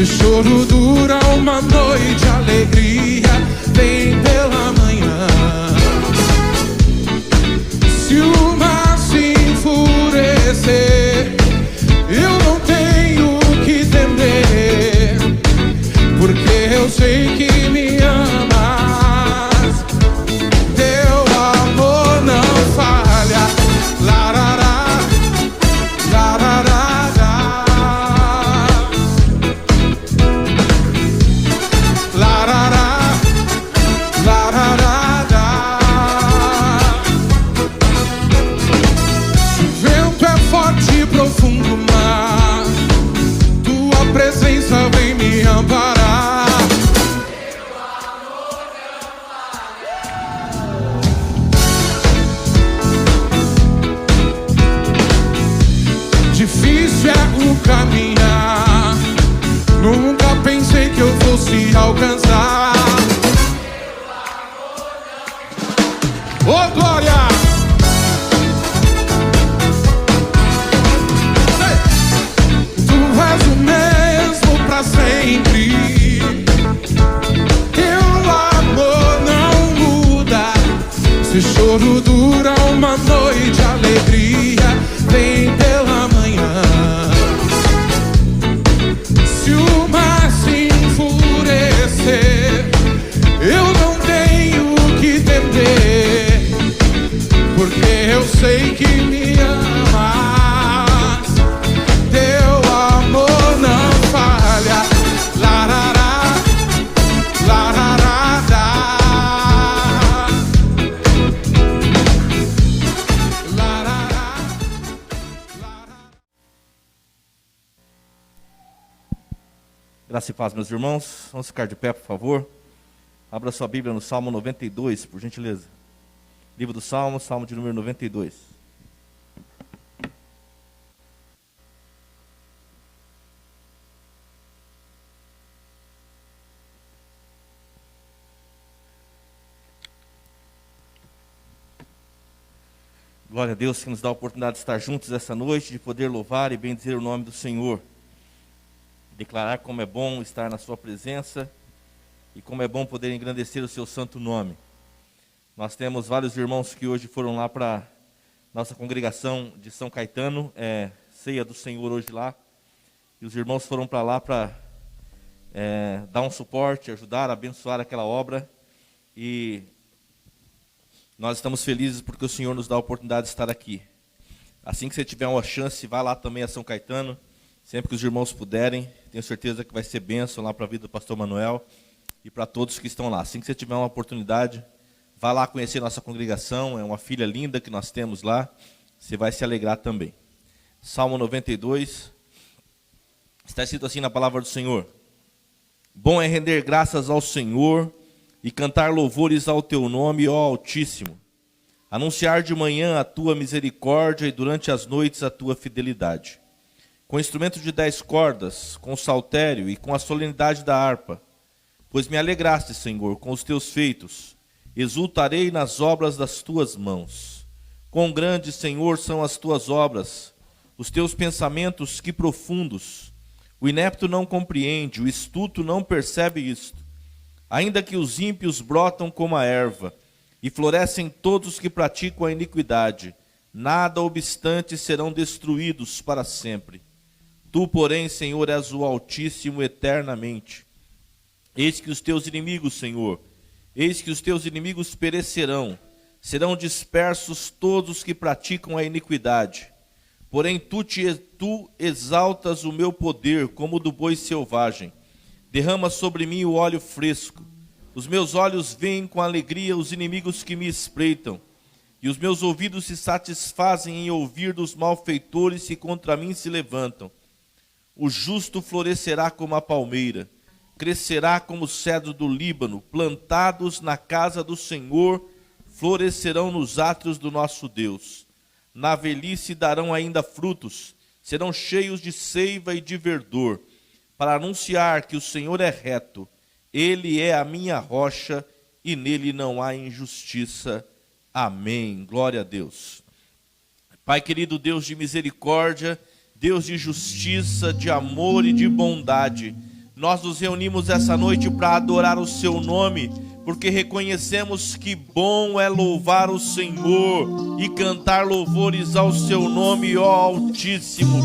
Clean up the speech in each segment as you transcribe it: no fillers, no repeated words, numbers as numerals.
choro dura uma noite, alegria vem pela manhã. Se o mar se enfurecer, eu não tenho que temer, porque eu sei que me amas. Teu amor não falha. Larará, larará, larará, larará. Se o vento é forte e profundo mar, tua presença vem me amparar. Difícil é o caminhar, nunca pensei que eu fosse alcançar. Oh, glória! Tu és o mesmo pra sempre. Teu amor não muda. Se choro dura uma noite, alegria vem pela manhã. Se o mar se enfurecer, eu não tenho que temer, porque eu sei que me amas. Teu amor não falha. Larará, larará, larará. Graça e paz, meus irmãos. Vamos ficar de pé, por favor. Abra sua Bíblia no Salmo 92, por gentileza. Livro do Salmo, Salmo de número 92. Glória a Deus que nos dá a oportunidade de estar juntos essa noite, de poder louvar e bendizer o nome do Senhor. Declarar como é bom estar na sua presença e como é bom poder engrandecer o seu santo nome. Nós temos vários irmãos que hoje foram lá para nossa congregação de São Caetano, ceia do Senhor hoje lá, e os irmãos foram para lá para dar um suporte, ajudar, abençoar aquela obra, e nós estamos felizes porque o Senhor nos dá a oportunidade de estar aqui. Assim que você tiver uma chance, vá lá também a São Caetano, sempre que os irmãos puderem. Tenho certeza que vai ser bênção lá para a vida do pastor Manuel e para todos que estão lá. Assim que você tiver uma oportunidade, vá lá conhecer nossa congregação, é uma filha linda que nós temos lá, você vai se alegrar também. Salmo 92, está escrito assim na palavra do Senhor: bom é render graças ao Senhor e cantar louvores ao teu nome, ó Altíssimo. Anunciar de manhã a tua misericórdia e durante as noites a tua fidelidade. Com instrumento de 10 cordas, com saltério e com a solenidade da harpa. Pois me alegraste, Senhor, com os teus feitos. Exultarei nas obras das tuas mãos. Quão grandes, Senhor, são as tuas obras, os teus pensamentos, que profundos. O inepto não compreende, o astuto não percebe isto. Ainda que os ímpios brotam como a erva, e florescem todos os que praticam a iniquidade, nada obstante serão destruídos para sempre. Tu, porém, Senhor, és o Altíssimo eternamente. Eis que os teus inimigos, Senhor, eis que os teus inimigos perecerão, serão dispersos todos os que praticam a iniquidade. Porém, tu exaltas o meu poder como o do boi selvagem. Derrama sobre mim o óleo fresco. Os meus olhos veem com alegria os inimigos que me espreitam, e os meus ouvidos se satisfazem em ouvir dos malfeitores que contra mim se levantam. O justo florescerá como a palmeira, crescerá como o cedro do Líbano, plantados na casa do Senhor, florescerão nos átrios do nosso Deus. Na velhice darão ainda frutos, serão cheios de seiva e de verdor, para anunciar que o Senhor é reto, Ele é a minha rocha e nele não há injustiça. Amém. Glória a Deus. Pai querido, Deus de misericórdia, Deus de justiça, de amor e de bondade, Nós nos reunimos essa noite para adorar o seu nome, porque reconhecemos que bom é louvar o Senhor e cantar louvores ao seu nome, ó Altíssimo.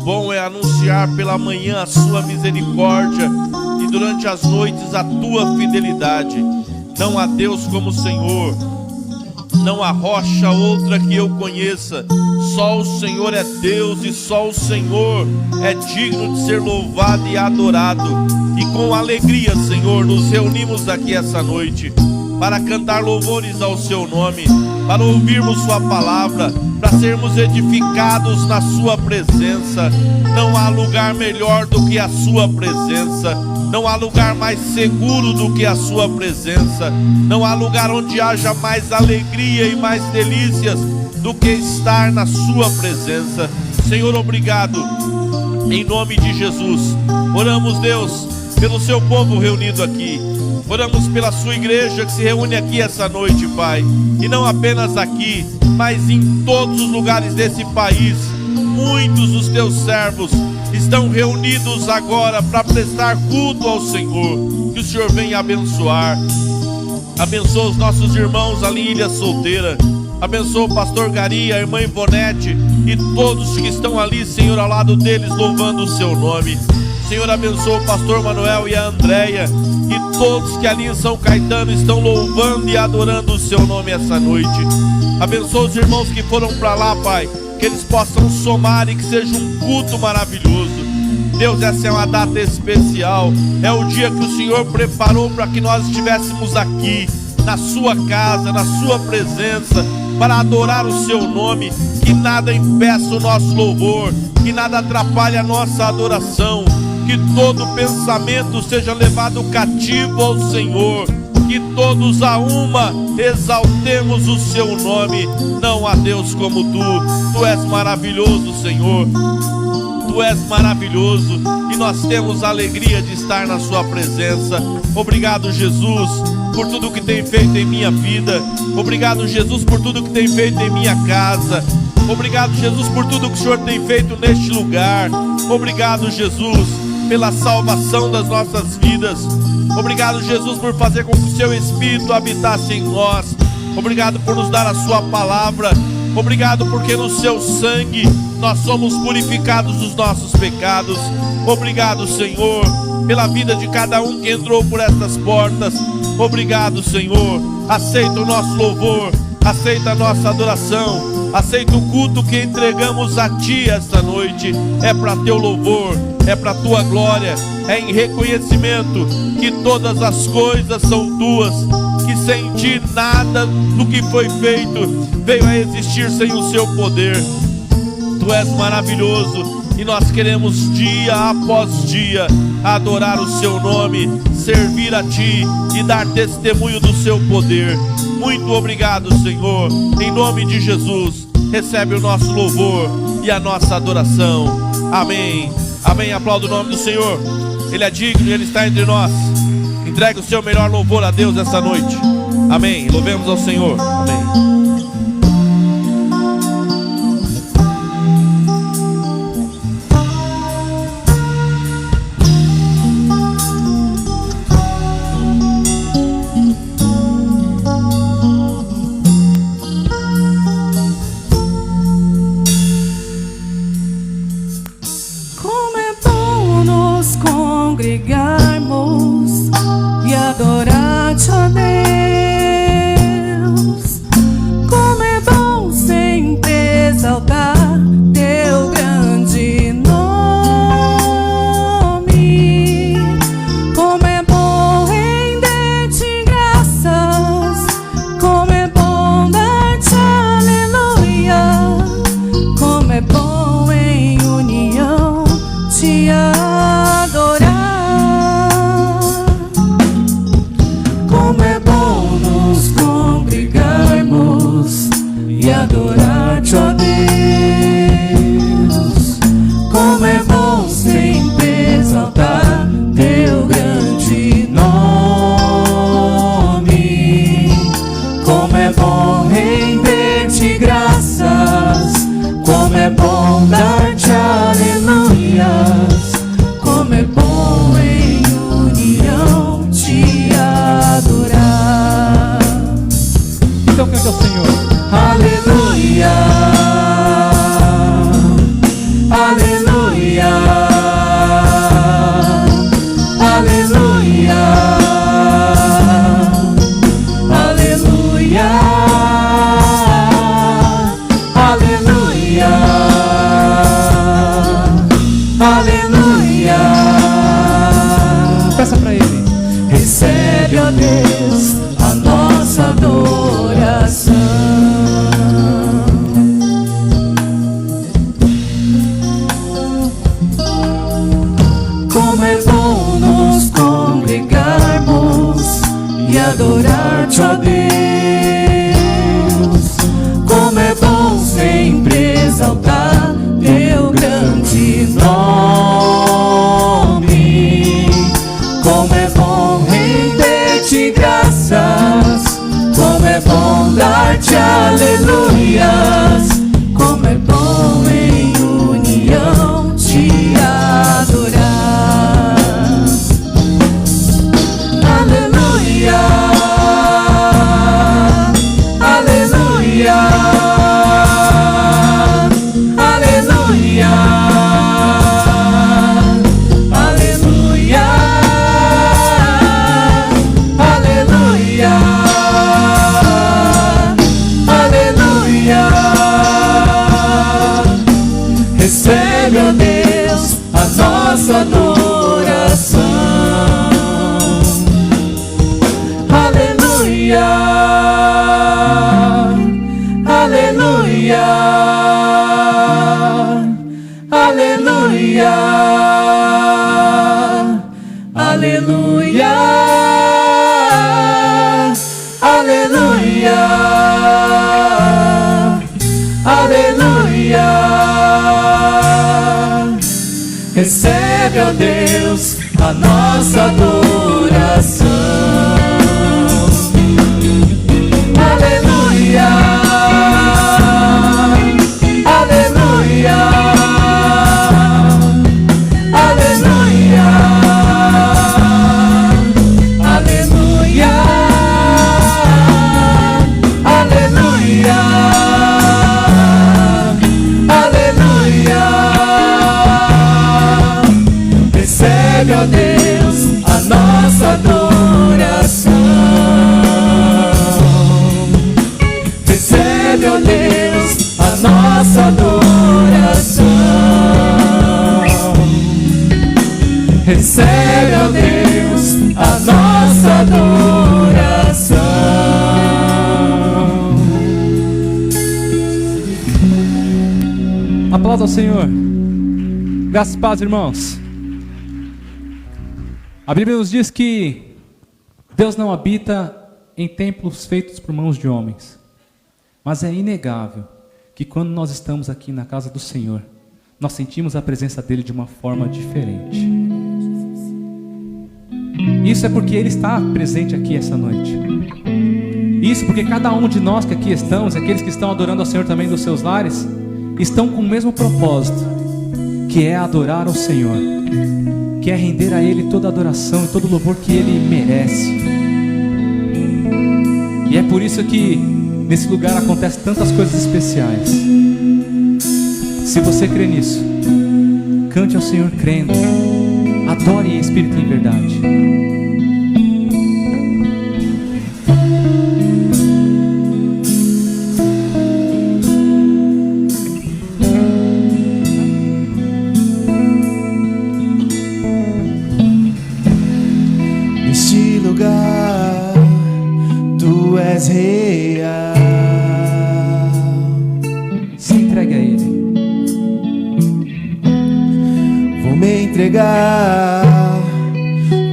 Bom é anunciar pela manhã a sua misericórdia e durante as noites a tua fidelidade. Não há Deus como o Senhor, não há rocha outra que eu conheça. Só o Senhor é Deus e só o Senhor é digno de ser louvado e adorado. E com alegria, Senhor, nos reunimos aqui essa noite para cantar louvores ao seu nome, para ouvirmos sua palavra, para sermos edificados na sua presença. Não há lugar melhor do que a sua presença. Não há lugar mais seguro do que a sua presença. Não há lugar onde haja mais alegria e mais delícias do que estar na sua presença. Senhor, obrigado. Em nome de Jesus, oramos, Deus, pelo seu povo reunido aqui. Oramos pela sua igreja que se reúne aqui essa noite, Pai. E não apenas aqui, mas em todos os lugares desse país. Muitos dos teus servos estão reunidos agora para prestar culto ao Senhor. Que o Senhor venha abençoar. Abençoa os nossos irmãos ali em Ilha Solteira. Abençoa o pastor Gari, a irmã Ivonete e todos que estão ali, Senhor, ao lado deles, louvando o seu nome. Senhor, abençoa o pastor Manuel e a Andréia e todos que ali em São Caetano estão louvando e adorando o seu nome essa noite. Abençoa os irmãos que foram para lá, Pai, que eles possam somar e que seja um culto maravilhoso. Deus, essa é uma data especial, é o dia que o Senhor preparou para que nós estivéssemos aqui, na sua casa, na sua presença, para adorar o seu nome. Que nada impeça o nosso louvor, que nada atrapalhe a nossa adoração, que todo pensamento seja levado cativo ao Senhor, que todos a uma exaltemos o seu nome. Não há Deus como tu és maravilhoso, Senhor. Tu és maravilhoso e nós temos a alegria de estar na sua presença. Obrigado, Jesus, por tudo que tem feito em minha vida. Obrigado, Jesus, por tudo que tem feito em minha casa. Obrigado, Jesus, por tudo que o Senhor tem feito neste lugar. Obrigado, Jesus, pela salvação das nossas vidas. Obrigado, Jesus, por fazer com que o seu Espírito habitasse em nós. Obrigado por nos dar a sua palavra. Obrigado porque no seu sangue nós somos purificados dos nossos pecados. Obrigado, Senhor, pela vida de cada um que entrou por estas portas. Obrigado, Senhor. Aceita o nosso louvor, aceita a nossa adoração, aceita o culto que entregamos a Ti esta noite. É para Teu louvor, é para Tua glória, é em reconhecimento que todas as coisas são Tuas, que sem Ti nada do que foi feito veio a existir sem o Seu poder. Tu és maravilhoso e nós queremos dia após dia adorar o Seu nome, servir a Ti e dar testemunho do Seu poder. Muito obrigado, Senhor. Em nome de Jesus, recebe o nosso louvor e a nossa adoração. Amém. Amém. Aplauda o nome do Senhor. Ele é digno e Ele está entre nós. Entregue o seu melhor louvor a Deus essa noite. Amém. Louvemos ao Senhor. Amém. Congregarmos e adorar-te, ó Deus. Como é bom sempre exaltar teu grande nome. Como é bom render-te graças. Como é bom dar-te aleluia. Como é bom em união te adorar. Como é bom nos congregarmos e adorar-te, ó Deus. Como é bom sempre exaltar teu grande nome. Como é bom render-te graças. Como é bom dar-te aleluias. como é bom nos congregarmos e adorar-te, ó Deus. Como é bom sempre exaltar teu grande nome. Como é bom render-te graças, como é bom dar-te aleluias. Como é bom em união te adorar. Aleluia, aleluia, aleluia, aleluia, aleluia, aleluia. Recebe, ó Deus, a nossa adoração. Aleluia, aleluia, aleluia, aleluia, aleluia, aleluia. Recebe, ó Deus, a nossa adoração. Aleluia, aleluia, aleluia, aleluia, aleluia, aleluia. Recebe, ó Deus, a nossa adoração. Recebe, ó Deus, a nossa adoração. Recebe, ó Deus, a nossa adoração. Aplauda ao Senhor. Graças e paz, irmãos. A Bíblia nos diz que Deus não habita em templos feitos por mãos de homens. Mas é inegável que quando nós estamos aqui na casa do Senhor, nós sentimos a presença dele de uma forma diferente. Isso é porque ele está presente aqui essa noite. Isso porque cada um de nós que aqui estamos, aqueles que estão adorando ao Senhor também dos seus lares, estão com o mesmo propósito, que é adorar ao Senhor, que é render a Ele toda a adoração e todo o louvor que Ele merece. E é por isso que nesse lugar acontecem tantas coisas especiais. Se você crê nisso, cante ao Senhor crendo, adore em espírito e em verdade. Neste lugar tu és real. Se entregue a Ele. Vou me entregar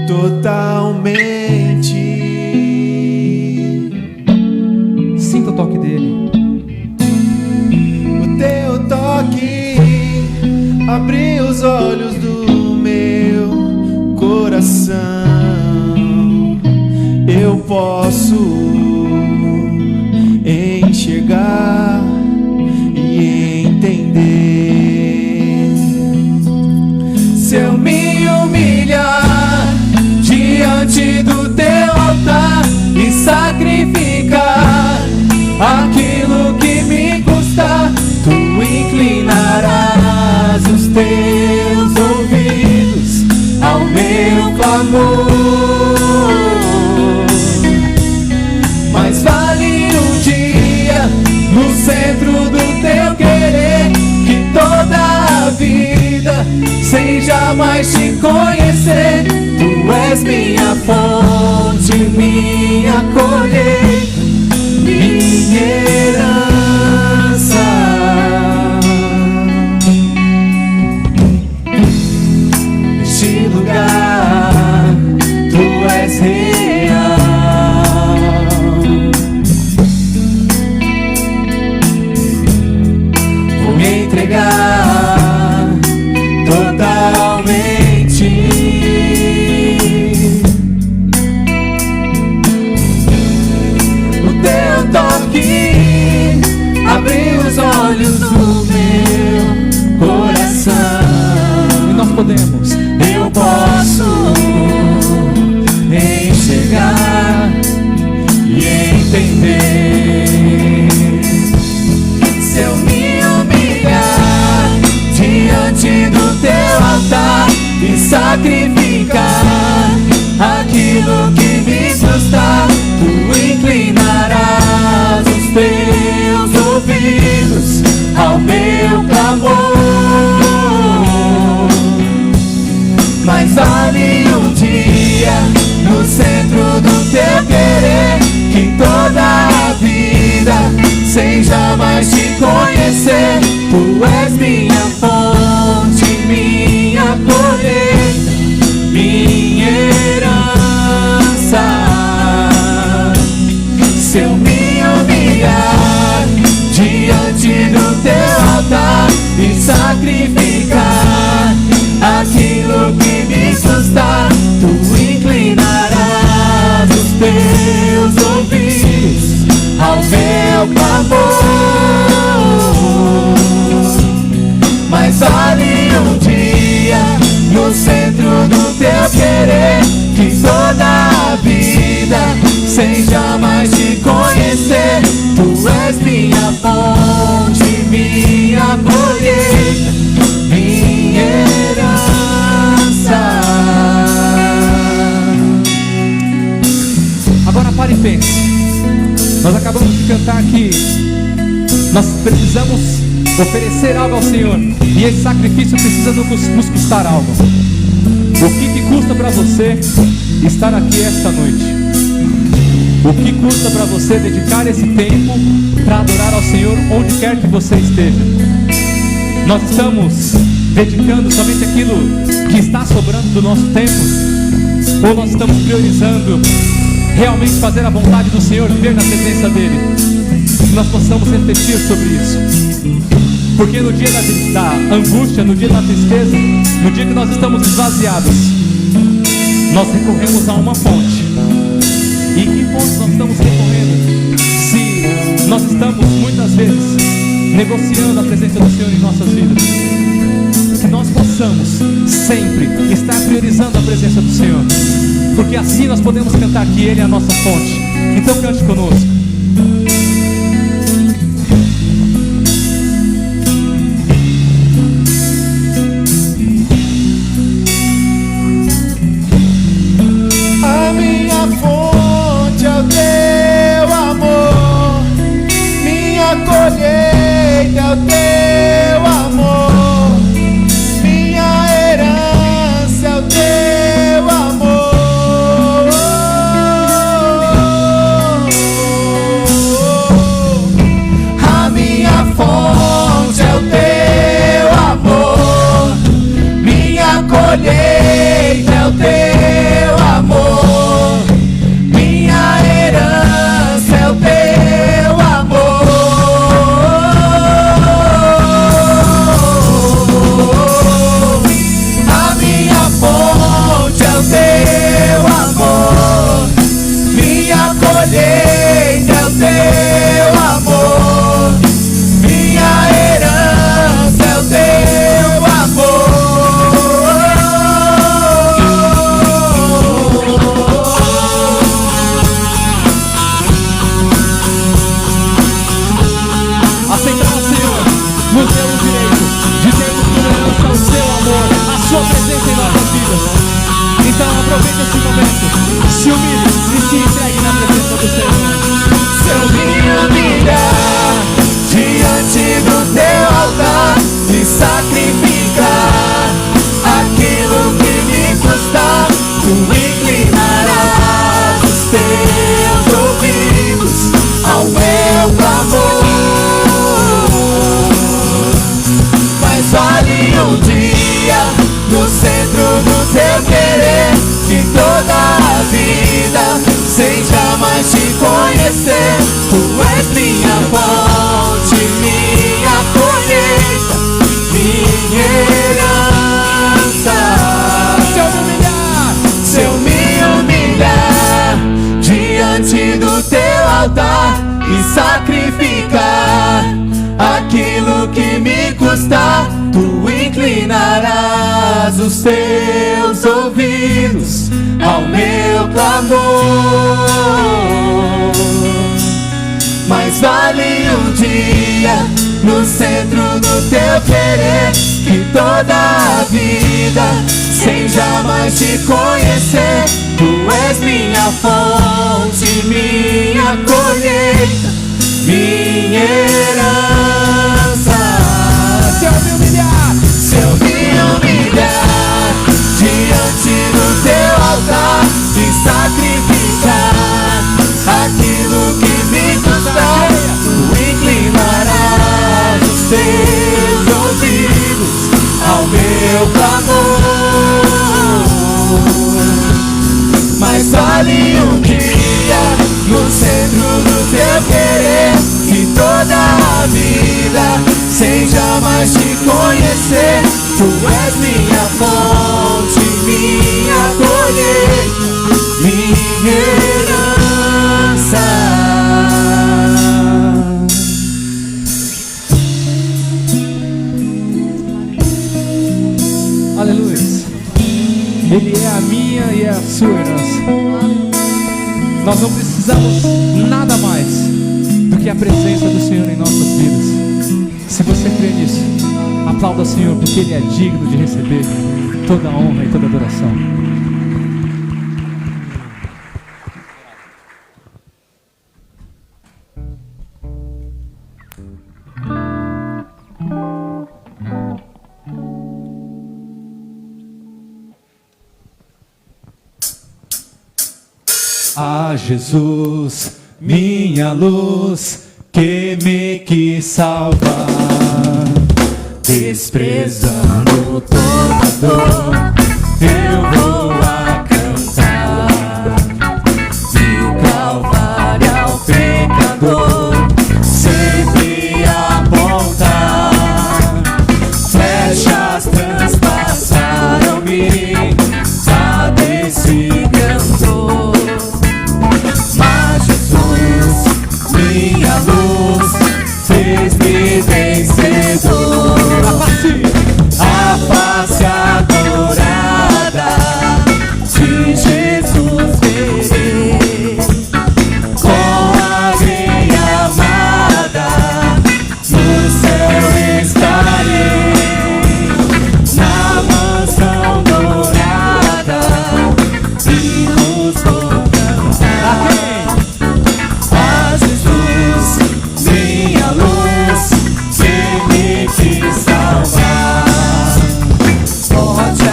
totalmente. Sinta o toque dele. O teu toque abriu os olhos do meu coração. Eu posso enxergar e entender. Se eu me humilhar diante do teu altar e sacrificar aquilo que me custa, tu inclinarás os teus ouvidos ao meu clamor. Mas vale um dia no centro do teu querer, que toda a vida sem jamais te conhecer. Tu és minha fonte, minha colheita, minha herança. Neste lugar, tu és real. Vou me entregar totalmente. O teu toque abriu os olhos do meu coração. E nós podemos. Eu posso enxergar e entender. Se eu me humilhar diante do teu altar e sacrificar aquilo que me custa, tu inclinarás os teus ouvidos ao meu clamor. Mas ali um dia, no centro do teu querer, que toda a vida, sem jamais te conhecer, tu és minha fonte, minha colheita, minha herança. Se eu me humilhar diante do teu altar e sacrificar aquilo que me custa, tu inclinarás os teus ouvidos ao meu clamor. Mas olhe um dia, no centro do teu querer, que toda a vida, sem jamais te conhecer, tu és minha fonte, minha colheita, minha herança. Agora pare e pense. Nós acabamos de cantar aqui. Nós precisamos oferecer algo ao Senhor, e esse sacrifício precisa nos custar algo. O que custa para você estar aqui esta noite? O que custa para você dedicar esse tempo para adorar ao Senhor onde quer que você esteja? Nós estamos dedicando somente aquilo que está sobrando do nosso tempo? Ou nós estamos priorizando realmente fazer a vontade do Senhor, viver na presença dEle? Que nós possamos refletir sobre isso. Porque no dia da angústia, no dia da tristeza, no dia que nós estamos esvaziados, nós recorremos a uma fonte. E que fonte nós estamos recorrendo? Se nós estamos muitas vezes negociando a presença do Senhor em nossas vidas, que nós possamos sempre estar priorizando a presença do Senhor, porque assim nós podemos cantar que Ele é a nossa fonte. Então cante conosco. A minha fonte é o teu amor, minha colheita é o teu amor, minha herança é o teu amor. A minha fonte é o teu amor, minha colheita é o teu amor, minha herança é o teu amor. A minha fonte é o teu amor, minha colheita é o teu amor, minha herança é o teu amor. Aceitar o Senhor nos deu o direito de termos como herança o seu amor, a sua presença em nossas vidas. Então aproveite esse momento, se humilhe e se entregue na presença do Senhor. Se eu me humilhar diante do teu altar e sacrificar aquilo que me custa, tu inclinarás os teus ouvidos ao meu clamor. Mas olhe um dia, no centro do teu altar e sacrificar aquilo que me custar. Tu inclinarás os teus ouvidos ao meu clamor. Mais vale um dia no centro do teu querer que toda a vida sem jamais te conhecer. Tu és minha fonte, minha colheita, minha herança. Se eu me humilhar diante do teu altar e sacrificar aquilo que me custar, tu inclinarás os teus ouvidos ao meu clamor. Mas vale um dia no centro do teu querer que toda a vida sem jamais te conhecer. Tu és minha fonte, minha colheita, minha herança. Aleluia. Ele é a minha e é a sua herança. Nós não precisamos nada mais do que a presença do Senhor em nossas vidas. Se você crê nisso, aplauda o Senhor, porque Ele é digno de receber toda a honra e toda a adoração. Ah, Jesus, minha luz, que me quis salvar, desprezando toda dor, eu vou a cantar. Do Calvário ao pecador, sempre apontar. Flechas transpassaram-me, padeci grande dor. Mas Jesus, minha luz, fez-me vencedor. A face adorada de Jesus verei, com alegria amada no céu estarei, na mansão dourada hinos vou cantar. A Jesus, minha luz, que me quis salvar. Pode a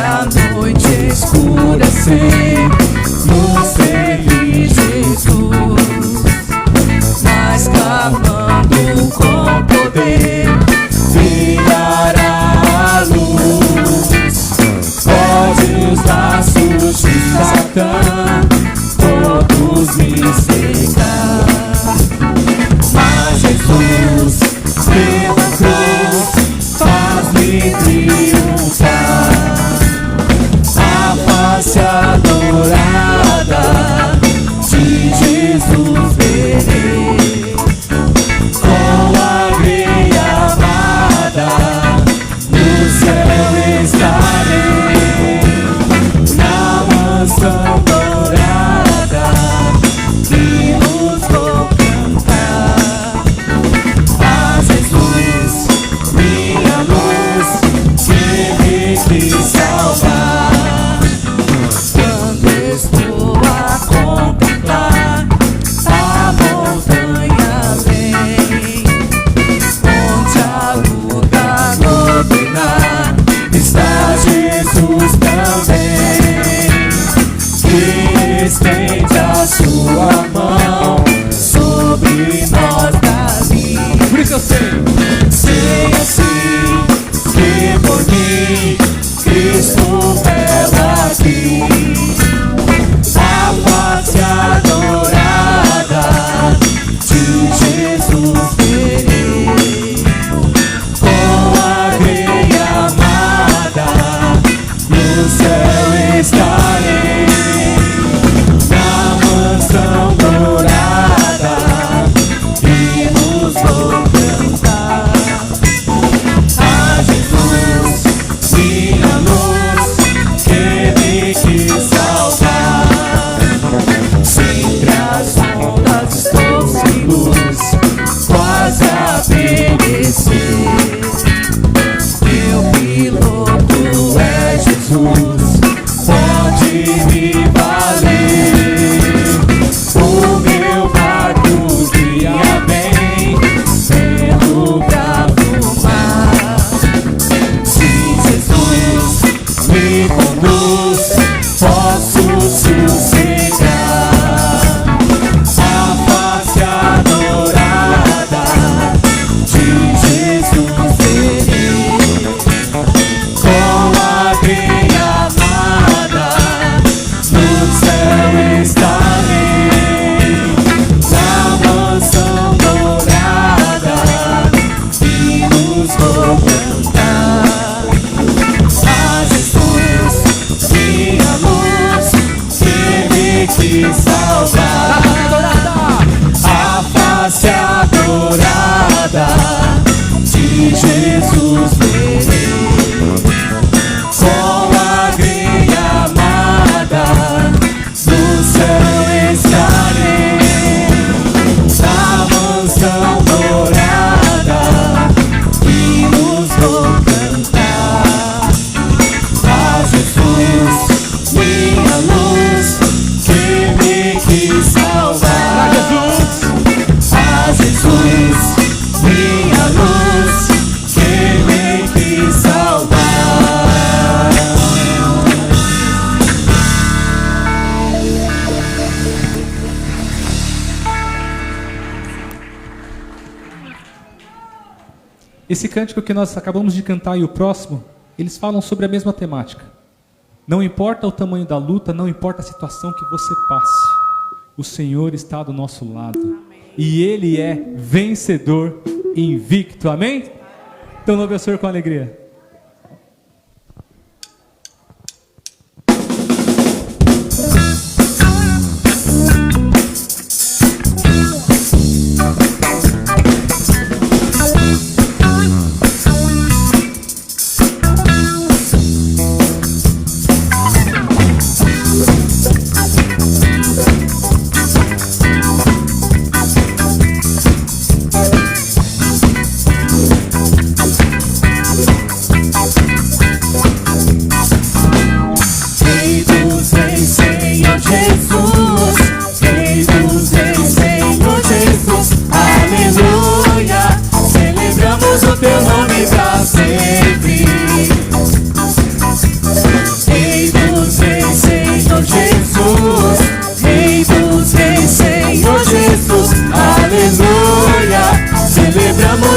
noite escurecer, nos teve Jesus, mas clamando com poder, virará a luz. Pode os laços de Satã todos me cercar, mas Jesus, pela cruz, faz-me triunfar. A face adorada de Jesus verei, com alegria amada no céu estarei, na mansão dourada hinos vou cantar. A Jesus, minha luz, que me quis salvar. Quando estou a contemplar a montanha além, onde a luta dominar, está Jesus também, que estende a sua mão sobre nós dali. Por isso eu sei assim, que por mim Cristo vela aqui. A face adorada de Jesus verei, com alegria amada no céu estarei, na mansão dourada Esse cântico que nós acabamos de cantar e o próximo, eles falam sobre a mesma temática. Não importa o tamanho da luta, não importa a situação que você passe, o Senhor está do nosso lado. Amém. E Ele é vencedor invicto. Amém? Então louve o Senhor com alegria.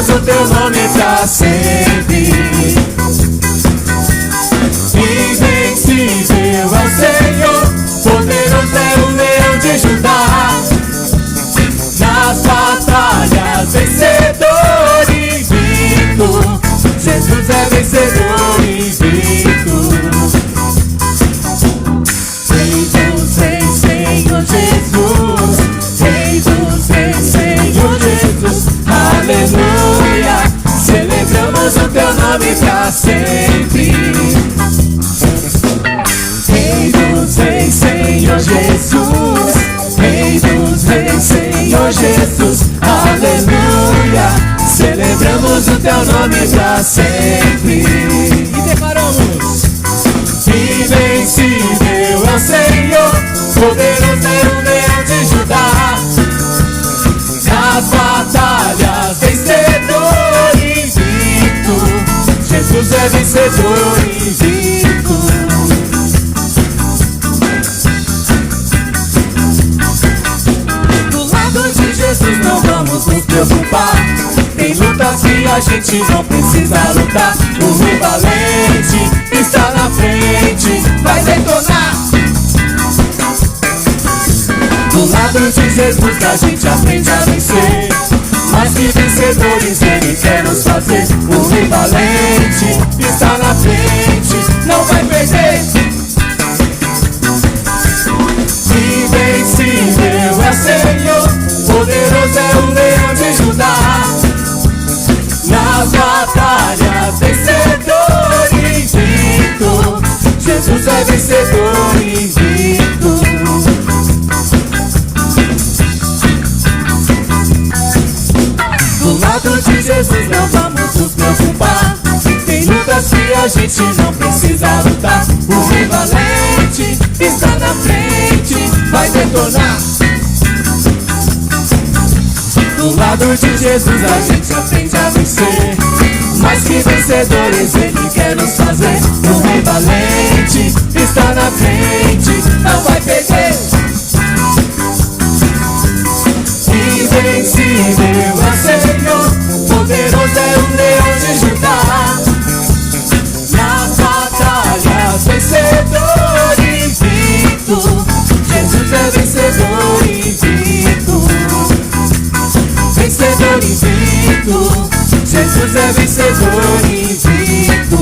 O teu nome pra sempre. Invencível é o Senhor, poderoso é o leão de Judá. Nas batalhas vencedor invicto, Jesus é vencedor invicto. Rei dos reis, Senhor Jesus, Rei dos reis, Senhor Jesus, aleluia, celebramos o teu nome pra sempre. Rei dos reis, Senhor Jesus, Rei dos reis, Senhor Jesus, aleluia, celebramos o teu nome pra sempre. E declaramos: invencível é o Senhor, poderoso é o leão de Judá. Nas batalhas vencedor invicto, Jesus é vencedor invicto. Do lado de Jesus não vamos nos preocupar. Tem lutas que a gente não precisa lutar. O rei valente está na frente, vai detonar. Do lado de Jesus a gente aprende a vencer. Mais que vencedores Ele quer nos fazer. O rei valente está na frente, não vai perder. Invencível é o Senhor, poderoso é o leão de Judá. Nas batalhas vencedor invicto, Jesus é vencedor invicto. Do lado de Jesus não vamos nos preocupar. Tem lutas que a gente não precisa lutar. O rei valente está na frente, vai detonar. Do lado de Jesus a gente aprende a vencer. Mais que vencedores Ele quer nos fazer. O rei valente está na frente, não vai perder. Invencível é o Senhor, poderoso é o leão de Judá. Nas batalhas vencedor invicto, Jesus é vencedor invicto. Vencedor invicto, Jesus é vencedor invicto.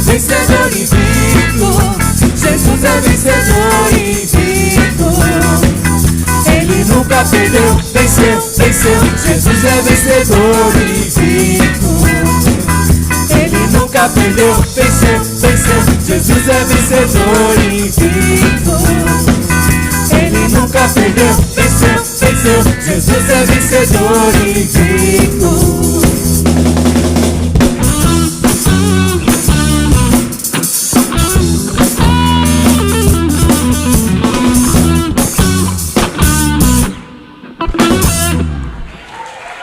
Vencedor invicto, Jesus é vencedor invicto. Ele nunca perdeu, venceu, venceu, Jesus é vencedor invicto. Ele nunca perdeu, venceu, venceu, Jesus é vencedor invicto. Ele nunca perdeu, venceu, venceu, Jesus é vencedor invicto.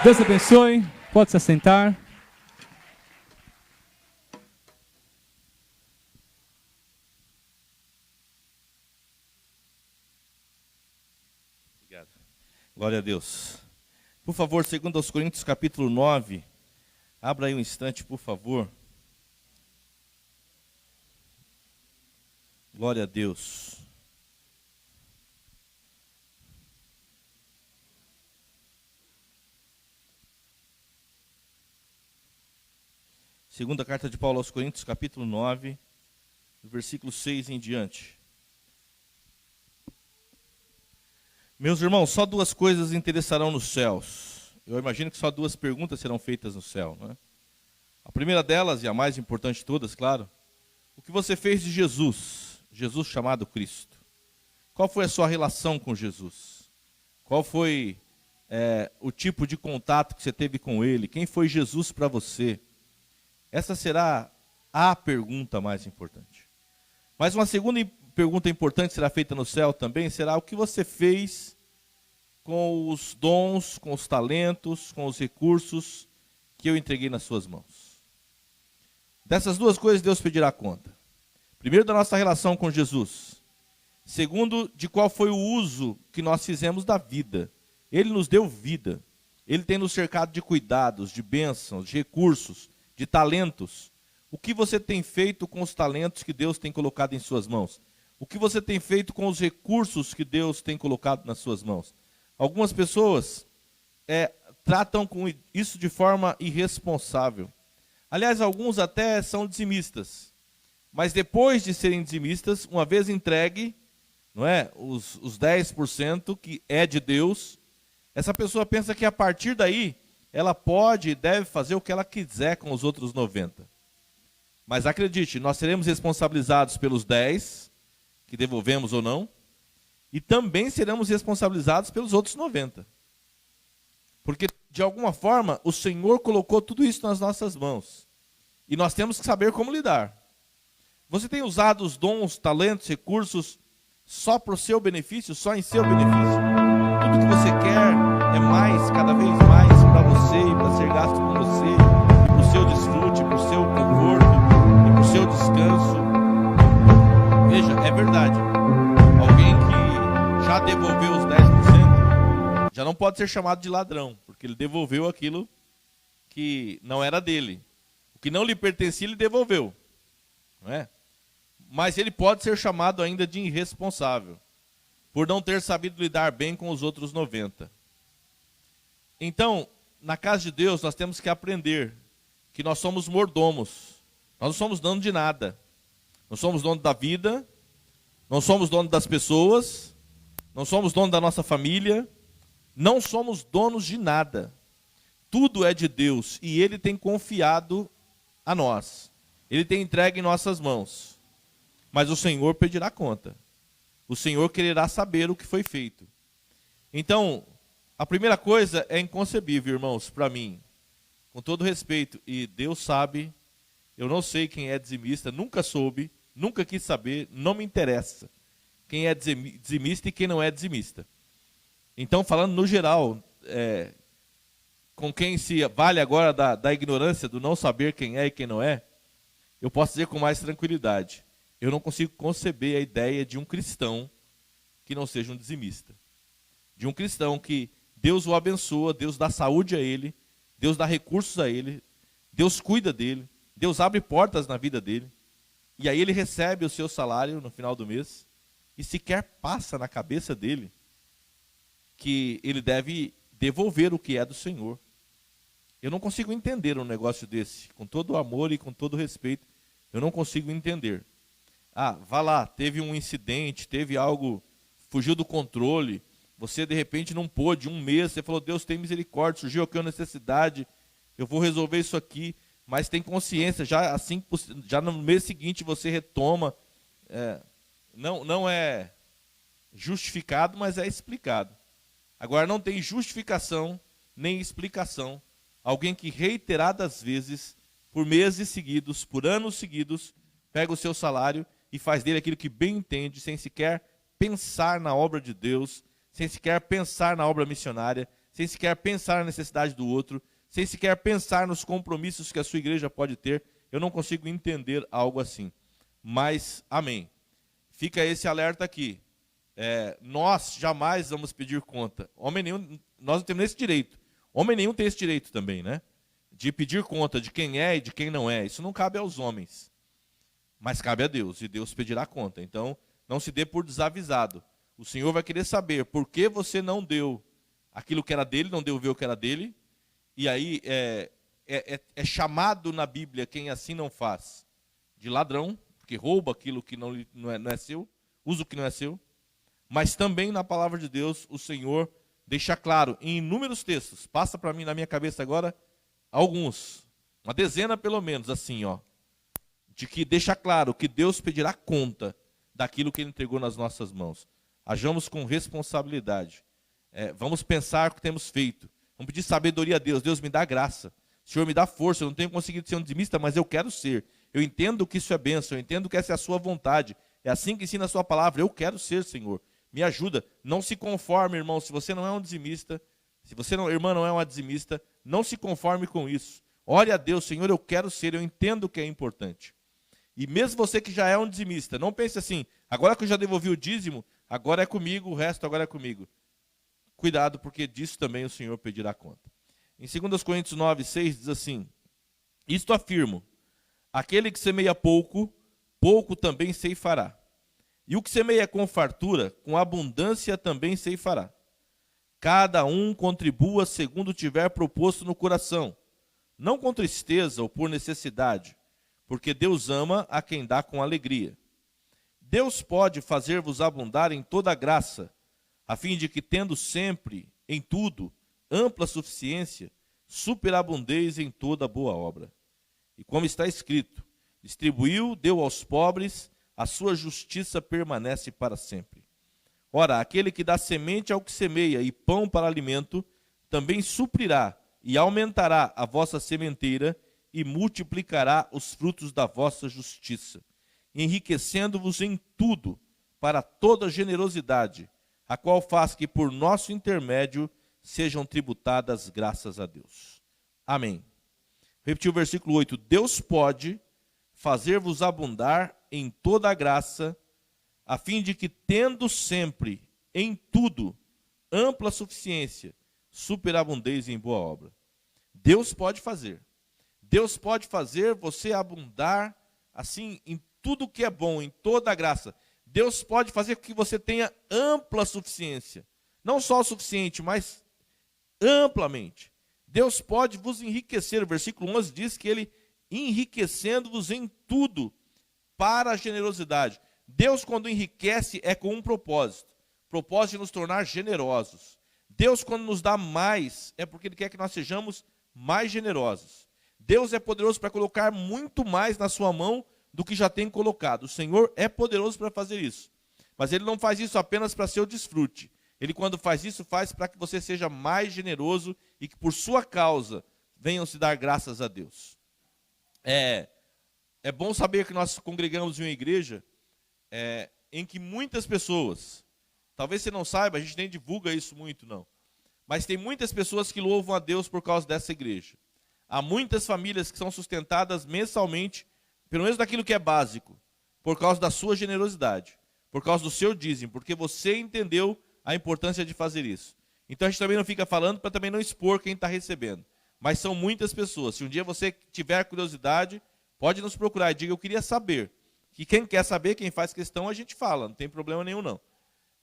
Deus abençoe, pode se assentar. Obrigado. Glória a Deus. Por favor, 2 Coríntios capítulo 9, Abra aí um instante, por favor. Glória a Deus. Segunda carta de Paulo aos Coríntios, capítulo 9, versículo 6 em diante. Meus irmãos, só duas coisas interessarão nos céus. Eu imagino que só duas perguntas serão feitas no céu, não é? A primeira delas, e a mais importante de todas, claro, o que você fez de Jesus, Jesus chamado Cristo? Qual foi a sua relação com Jesus? Qual foi o tipo de contato que você teve com Ele? Quem foi Jesus para você? Essa será a pergunta mais importante. Mas uma segunda pergunta importante será feita no céu também, será o que você fez com os dons, com os talentos, com os recursos que eu entreguei nas suas mãos. Dessas duas coisas Deus pedirá conta. Primeiro, da nossa relação com Jesus. Segundo, de qual foi o uso que nós fizemos da vida. Ele nos deu vida. Ele tem nos cercado de cuidados, de bênçãos, de recursos, de talentos. O que você tem feito com os talentos que Deus tem colocado em suas mãos? O que você tem feito com os recursos que Deus tem colocado nas suas mãos? Algumas pessoas tratam com isso de forma irresponsável. Aliás, alguns até são dizimistas. Mas depois de serem dizimistas, uma vez entregue, não é, os 10% que é de Deus, essa pessoa pensa que a partir daí ela pode e deve fazer o que ela quiser com os outros 90%. Mas acredite, nós seremos responsabilizados pelos 10%, que devolvemos ou não, e também seremos responsabilizados pelos outros 90%. Porque, de alguma forma, o Senhor colocou tudo isso nas nossas mãos. E nós temos que saber como lidar. Você tem usado os dons, talentos, recursos só para o seu benefício, só em seu benefício? Tudo que você quer é mais, cada vez mais, para você e para ser gasto com você, para o seu desfrute, para o seu conforto e para o seu descanso. Veja, é verdade. Alguém que já devolveu os 10% já não pode ser chamado de ladrão, porque ele devolveu aquilo que não era dele. O que não lhe pertencia, ele devolveu. Não é? Mas ele pode ser chamado ainda de irresponsável, por não ter sabido lidar bem com os outros 90%. Então, na casa de Deus, nós temos que aprender que nós somos mordomos. Nós não somos dono de nada. Não somos dono da vida, não somos dono das pessoas, não somos dono da nossa família, não somos donos de nada. Tudo é de Deus e Ele tem confiado a nós. Ele tem entregue em nossas mãos. Mas o Senhor pedirá conta. O Senhor quererá saber o que foi feito. Então, a primeira coisa é inconcebível, irmãos, para mim. Com todo respeito, e Deus sabe, eu não sei quem é dizimista, nunca soube, nunca quis saber, não me interessa quem é dizimista e quem não é dizimista. Então, falando no geral, com quem se vale agora da ignorância, do não saber quem é e quem não é, eu posso dizer com mais tranquilidade. Eu não consigo conceber a ideia de um cristão que não seja um dizimista. De um cristão que Deus o abençoa, Deus dá saúde a ele, Deus dá recursos a ele, Deus cuida dele, Deus abre portas na vida dele, e aí ele recebe o seu salário no final do mês, e sequer passa na cabeça dele que ele deve devolver o que é do Senhor. Eu não consigo entender um negócio desse, com todo o amor e com todo o respeito, eu não consigo entender. Vá lá, teve um incidente, teve algo, fugiu do controle, você de repente não pôde, um mês, você falou, Deus tem misericórdia, surgiu aqui uma necessidade, eu vou resolver isso aqui, mas tem consciência, já no mês seguinte você retoma, não é justificado, mas é explicado. Agora não tem justificação, nem explicação, alguém que reiteradas vezes, por meses seguidos, por anos seguidos, pega o seu salário e faz dele aquilo que bem entende, sem sequer pensar na obra de Deus, sem sequer pensar na obra missionária, sem sequer pensar na necessidade do outro, sem sequer pensar nos compromissos que a sua igreja pode ter. Eu não consigo entender algo assim. Mas, amém. Fica esse alerta aqui. Nós jamais vamos pedir conta. Homem nenhum, nós não temos esse direito. Homem nenhum tem esse direito também, né? de pedir conta de quem é e de quem não é. Isso não cabe aos homens, mas cabe a Deus, e Deus pedirá conta. Então, não se dê por desavisado. O Senhor vai querer saber por que você não deu aquilo que era dele, não deu ver o que era dele, e aí é chamado na Bíblia quem assim não faz de ladrão, porque rouba aquilo que não é seu, usa o que não é seu. Mas também na palavra de Deus, o Senhor deixa claro, em inúmeros textos, passa para mim na minha cabeça agora, alguns, uma dezena pelo menos, assim, ó, de que deixa claro que Deus pedirá conta daquilo que Ele entregou nas nossas mãos. Hajamos com responsabilidade. Vamos pensar o que temos feito. Vamos pedir sabedoria a Deus. Deus, me dá graça. Senhor, me dá força. Eu não tenho conseguido ser um dizimista, mas eu quero ser. Eu entendo que isso é bênção. Eu entendo que essa é a sua vontade. É assim que ensina a sua palavra. Eu quero ser, Senhor. Me ajuda. Não se conforme, irmão. Se você não é um dizimista, se você, não, irmã, não é uma dizimista, não se conforme com isso. Ore a Deus, Senhor, eu quero ser. Eu entendo que é importante. E mesmo você que já é um dizimista, não pense assim, agora que eu já devolvi o dízimo, agora é comigo, o resto agora é comigo. Cuidado, porque disso também o Senhor pedirá conta. Em 2 Coríntios 9, 6 diz assim: isto afirmo, aquele que semeia pouco, pouco também ceifará. E o que semeia com fartura, com abundância também ceifará. Cada um contribua segundo tiver proposto no coração, não com tristeza ou por necessidade, porque Deus ama a quem dá com alegria. Deus pode fazer-vos abundar em toda graça, a fim de que, tendo sempre, em tudo, ampla suficiência, superabundeis em toda boa obra. E como está escrito, distribuiu, deu aos pobres, a sua justiça permanece para sempre. Ora, aquele que dá semente ao que semeia e pão para alimento, também suprirá e aumentará a vossa sementeira e multiplicará os frutos da vossa justiça, enriquecendo-vos em tudo para toda generosidade, a qual faz que por nosso intermédio sejam tributadas graças a Deus. Amém. Repetiu o versículo 8. Deus pode fazer-vos abundar em toda a graça, a fim de que, tendo sempre, em tudo, ampla suficiência, superabundeis em boa obra. Deus pode fazer. Deus pode fazer você abundar, assim, em tudo que é bom, em toda a graça. Deus pode fazer com que você tenha ampla suficiência. Não só o suficiente, mas amplamente. Deus pode vos enriquecer. O versículo 11 diz que Ele enriquecendo-vos em tudo para a generosidade. Deus, quando enriquece, é com um propósito. Propósito de nos tornar generosos. Deus, quando nos dá mais, é porque Ele quer que nós sejamos mais generosos. Deus é poderoso para colocar muito mais na sua mão do que já tem colocado. O Senhor é poderoso para fazer isso. Mas Ele não faz isso apenas para seu desfrute. Ele, quando faz isso, faz para que você seja mais generoso e que por sua causa venham se dar graças a Deus. É bom saber que nós congregamos em uma igreja em que muitas pessoas, talvez você não saiba, a gente nem divulga isso muito não, mas tem muitas pessoas que louvam a Deus por causa dessa igreja. Há muitas famílias que são sustentadas mensalmente, pelo menos daquilo que é básico, por causa da sua generosidade, por causa do seu dízimo, porque você entendeu a importância de fazer isso. Então a gente também não fica falando para também não expor quem está recebendo. Mas são muitas pessoas. Se um dia você tiver curiosidade, pode nos procurar e diga, eu queria saber. Que quem quer saber, quem faz questão, a gente fala, não tem problema nenhum não.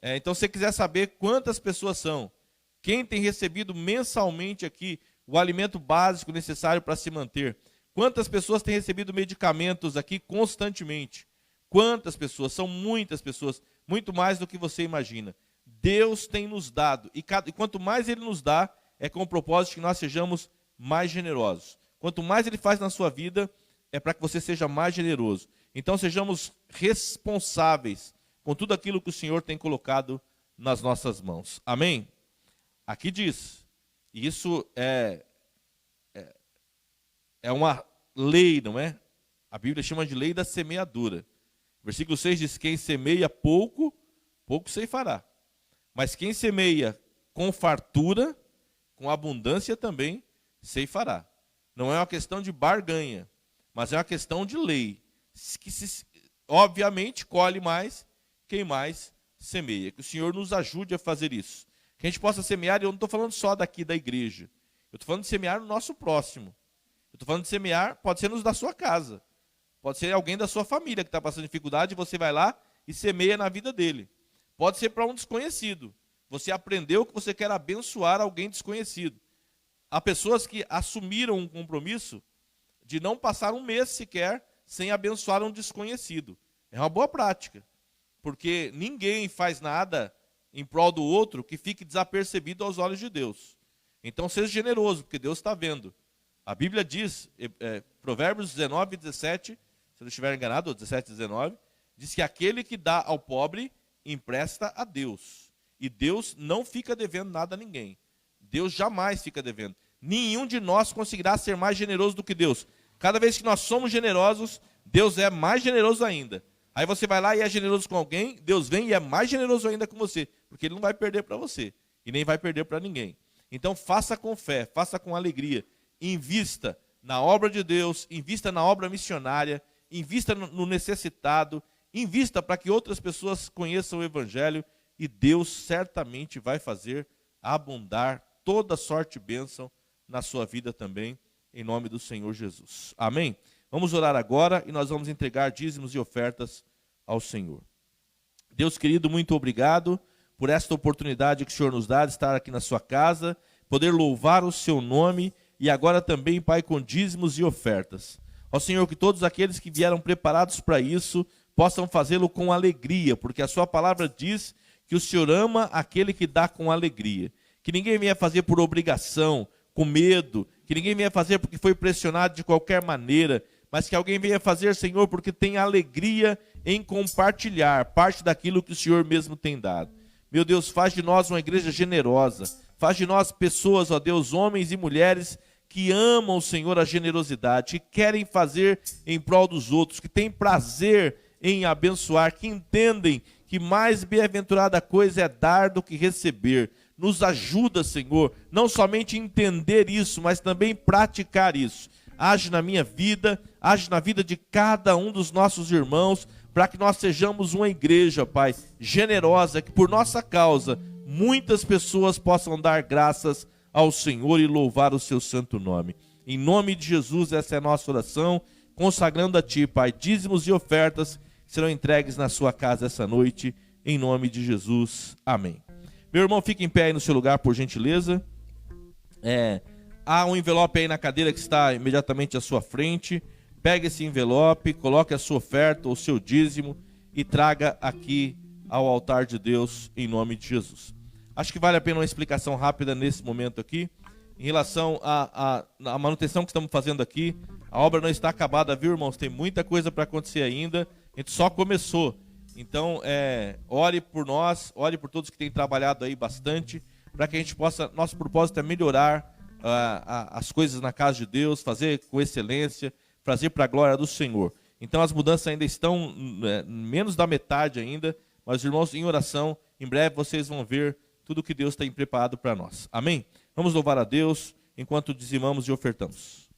Então se você quiser saber quantas pessoas são, quem tem recebido mensalmente aqui o alimento básico necessário para se manter, quantas pessoas têm recebido medicamentos aqui constantemente, quantas pessoas, são muitas pessoas, muito mais do que você imagina. Deus tem nos dado, e quanto mais Ele nos dá, é com o propósito que nós sejamos mais generosos. Quanto mais Ele faz na sua vida, é para que você seja mais generoso. Então sejamos responsáveis com tudo aquilo que o Senhor tem colocado nas nossas mãos. Amém? Aqui diz, e isso é uma lei, não é? A Bíblia chama de lei da semeadura. Versículo 6 diz, quem semeia pouco, pouco ceifará. Mas quem semeia com fartura, com abundância também, ceifará. Não é uma questão de barganha, mas é uma questão de lei. Que obviamente colhe mais quem mais semeia. Que o Senhor nos ajude a fazer isso. Que a gente possa semear, e eu não estou falando só daqui da igreja. Eu estou falando de semear no nosso próximo. Eu estou falando de semear, pode ser nos da sua casa. Pode ser alguém da sua família que está passando dificuldade e você vai lá e semeia na vida dele. Pode ser para um desconhecido. Você aprendeu que você quer abençoar alguém desconhecido. Há pessoas que assumiram um compromisso de não passar um mês sequer sem abençoar um desconhecido. É uma boa prática, porque ninguém faz nada em prol do outro que fique desapercebido aos olhos de Deus. Então seja generoso, porque Deus está vendo. A Bíblia diz, Provérbios 19, 17, se eu não estiver enganado, 17, 19, diz que aquele que dá ao pobre empresta a Deus. E Deus não fica devendo nada a ninguém. Deus jamais fica devendo. Nenhum de nós conseguirá ser mais generoso do que Deus. Cada vez que nós somos generosos, Deus é mais generoso ainda. Aí você vai lá e é generoso com alguém, Deus vem e é mais generoso ainda com você. Porque Ele não vai perder para você. E nem vai perder para ninguém. Então faça com fé, faça com alegria. Invista na obra de Deus, invista na obra missionária, invista no necessitado, invista para que outras pessoas conheçam o Evangelho e Deus certamente vai fazer abundar toda sorte e bênção na sua vida também, em nome do Senhor Jesus. Amém? Vamos orar agora e nós vamos entregar dízimos e ofertas ao Senhor. Deus querido, muito obrigado por esta oportunidade que o Senhor nos dá de estar aqui na sua casa, poder louvar o seu nome e agora também, Pai, com dízimos e ofertas. Ó Senhor, que todos aqueles que vieram preparados para isso possam fazê-lo com alegria, porque a sua palavra diz que o Senhor ama aquele que dá com alegria. Que ninguém venha fazer por obrigação, com medo, que ninguém venha fazer porque foi pressionado de qualquer maneira, mas que alguém venha fazer, Senhor, porque tem alegria em compartilhar parte daquilo que o Senhor mesmo tem dado. Meu Deus, faz de nós uma igreja generosa, faz de nós pessoas, ó Deus, homens e mulheres que amam o Senhor a generosidade, que querem fazer em prol dos outros, que têm prazer em abençoar, que entendem que mais bem-aventurada coisa é dar do que receber. Nos ajuda, Senhor, não somente entender isso, mas também praticar isso. Age na minha vida, age na vida de cada um dos nossos irmãos, para que nós sejamos uma igreja, Pai, generosa, que por nossa causa muitas pessoas possam dar graças ao Senhor e louvar o seu santo nome. Em nome de Jesus, essa é a nossa oração, consagrando a Ti, Pai, dízimos e ofertas que serão entregues na sua casa essa noite, em nome de Jesus. Amém. Meu irmão, fique em pé aí no seu lugar, por gentileza. Há um envelope aí na cadeira que está imediatamente à sua frente. Pegue esse envelope, coloque a sua oferta, o seu dízimo e traga aqui ao altar de Deus em nome de Jesus. Acho que vale a pena uma explicação rápida nesse momento aqui. Em relação à manutenção que estamos fazendo aqui, a obra não está acabada, viu, irmãos? Tem muita coisa para acontecer ainda. A gente só começou. Então, ore por nós, ore por todos que têm trabalhado aí bastante, para que a gente possa, nosso propósito é melhorar as coisas na casa de Deus, fazer com excelência, fazer para a glória do Senhor. Então as mudanças ainda estão menos da metade ainda, mas irmãos, em oração, em breve vocês vão ver tudo que Deus tem preparado para nós. Amém? Vamos louvar a Deus enquanto dizimamos e ofertamos.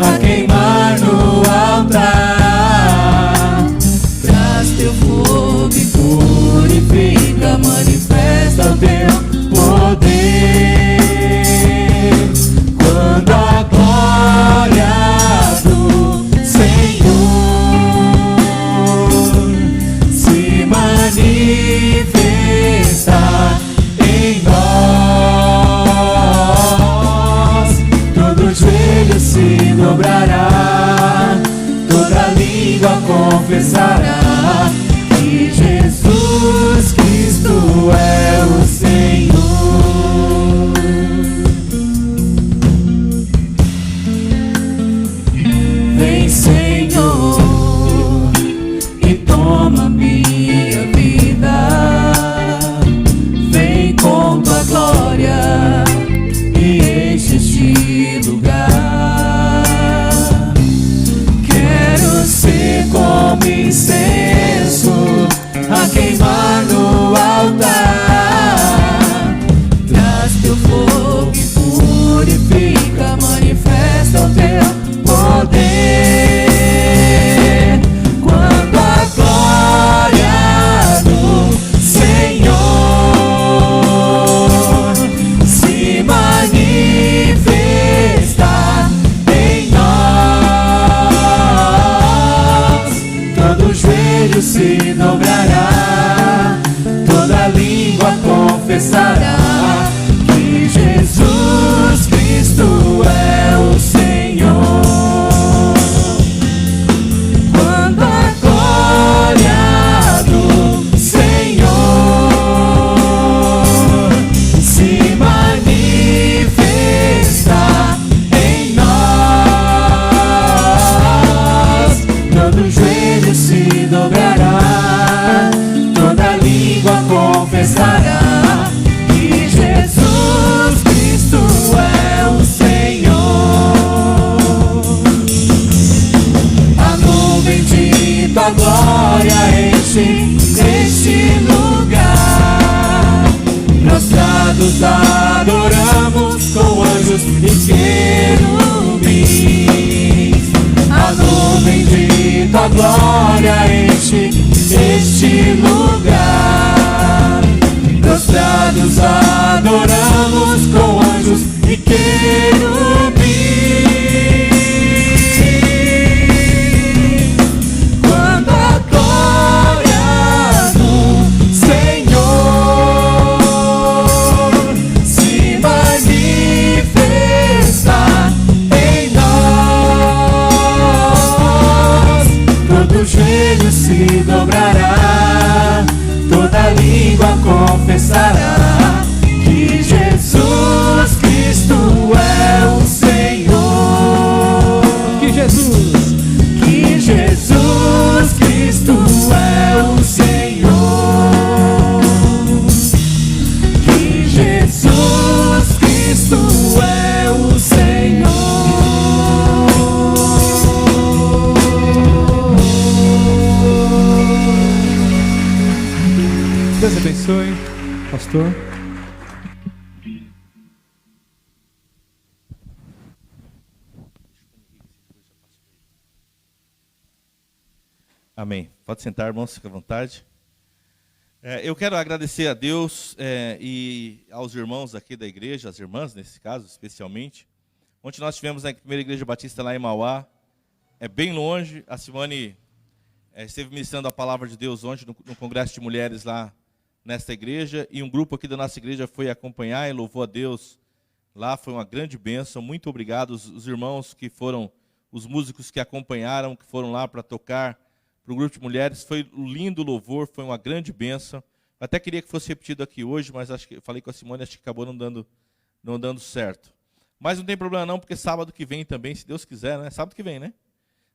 a queimar no altar. Traz teu fogo e purifica, manifesta o teu poder. Quando a glória do Senhor se manifestar em nós, todo joelho se dobrará, toda língua confessará que Jesus Cristo é o Senhor. Vem, Senhor, e toma minha vida. Vem com tua glória e enche este lugar. Quero ser como incenso a queimar no altar. Traz teu fogo e purifica, manifesta o teu poder. Quando a glória do Senhor se manifestar em nós, todo joelho se dobrará, toda língua confessará que Jesus Cristo é o Senhor. Quando a glória do Senhor se manifestar em nós, todo joelho se dobrará, toda língua confessará que Jesus Cristo é o Senhor. A nuvem de tua glória enche este lugar. Prostrados adoramos com anjos e querubins. A nuvem de tua glória enche este lugar. Prostrados adoramos com anjos e querubins. Quando a glória do Senhor se manifestar em nós, todo joelho se dobrará, toda língua confessará que Jesus Cristo é o Senhor. Que Jesus Cristo é o Senhor. Que Jesus Cristo é o Senhor. Deus abençoe, pastor. Amém. Pode sentar, irmãos, fica à vontade. Eu quero agradecer a Deus e aos irmãos aqui da igreja, as irmãs nesse caso, especialmente. Ontem nós tivemos na primeira igreja batista lá em Mauá. É bem longe. A Simone esteve ministrando a palavra de Deus ontem no congresso de mulheres lá nesta igreja. E um grupo aqui da nossa igreja foi acompanhar e louvou a Deus lá. Foi uma grande bênção. Muito obrigado os irmãos que foram, os músicos que acompanharam, que foram lá para tocar para o grupo de mulheres. Foi um lindo louvor, foi uma grande bênção. Até queria que fosse repetido aqui hoje, mas acho que eu falei com a Simone, acho que acabou não dando certo. Mas não tem problema não, porque sábado que vem também, se Deus quiser, né? Sábado que vem, né?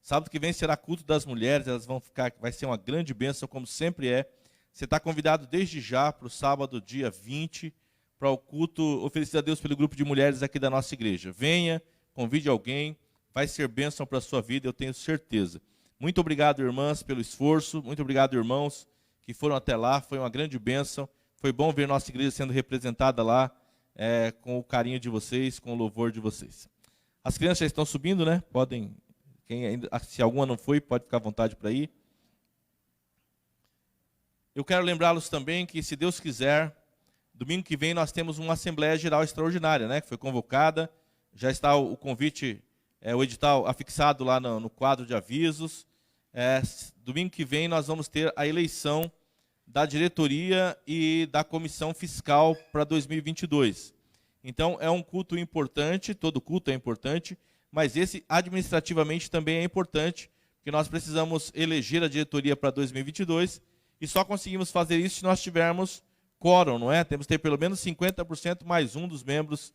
Sábado que vem será culto das mulheres, elas vão ficar, vai ser uma grande bênção, como sempre é. Você está convidado desde já para o sábado, dia 20, para o culto oferecido a Deus pelo grupo de mulheres aqui da nossa igreja. Venha, convide alguém, vai ser bênção para a sua vida, eu tenho certeza. Muito obrigado, irmãs, pelo esforço. Muito obrigado, irmãos, que foram até lá. Foi uma grande bênção. Foi bom ver nossa igreja sendo representada lá com o carinho de vocês, com o louvor de vocês. As crianças já estão subindo, né? Podem, se alguma não foi, pode ficar à vontade para ir. Eu quero lembrá-los também que, se Deus quiser, domingo que vem nós temos uma Assembleia Geral Extraordinária, né? Que foi convocada, já está o convite, o edital afixado lá no quadro de avisos. Domingo que vem nós vamos ter a eleição da diretoria e da comissão fiscal para 2022. Então é um culto importante, todo culto é importante, mas esse administrativamente também é importante, porque nós precisamos eleger a diretoria para 2022 e só conseguimos fazer isso se nós tivermos quórum, não é? Temos que ter pelo menos 50% mais um dos membros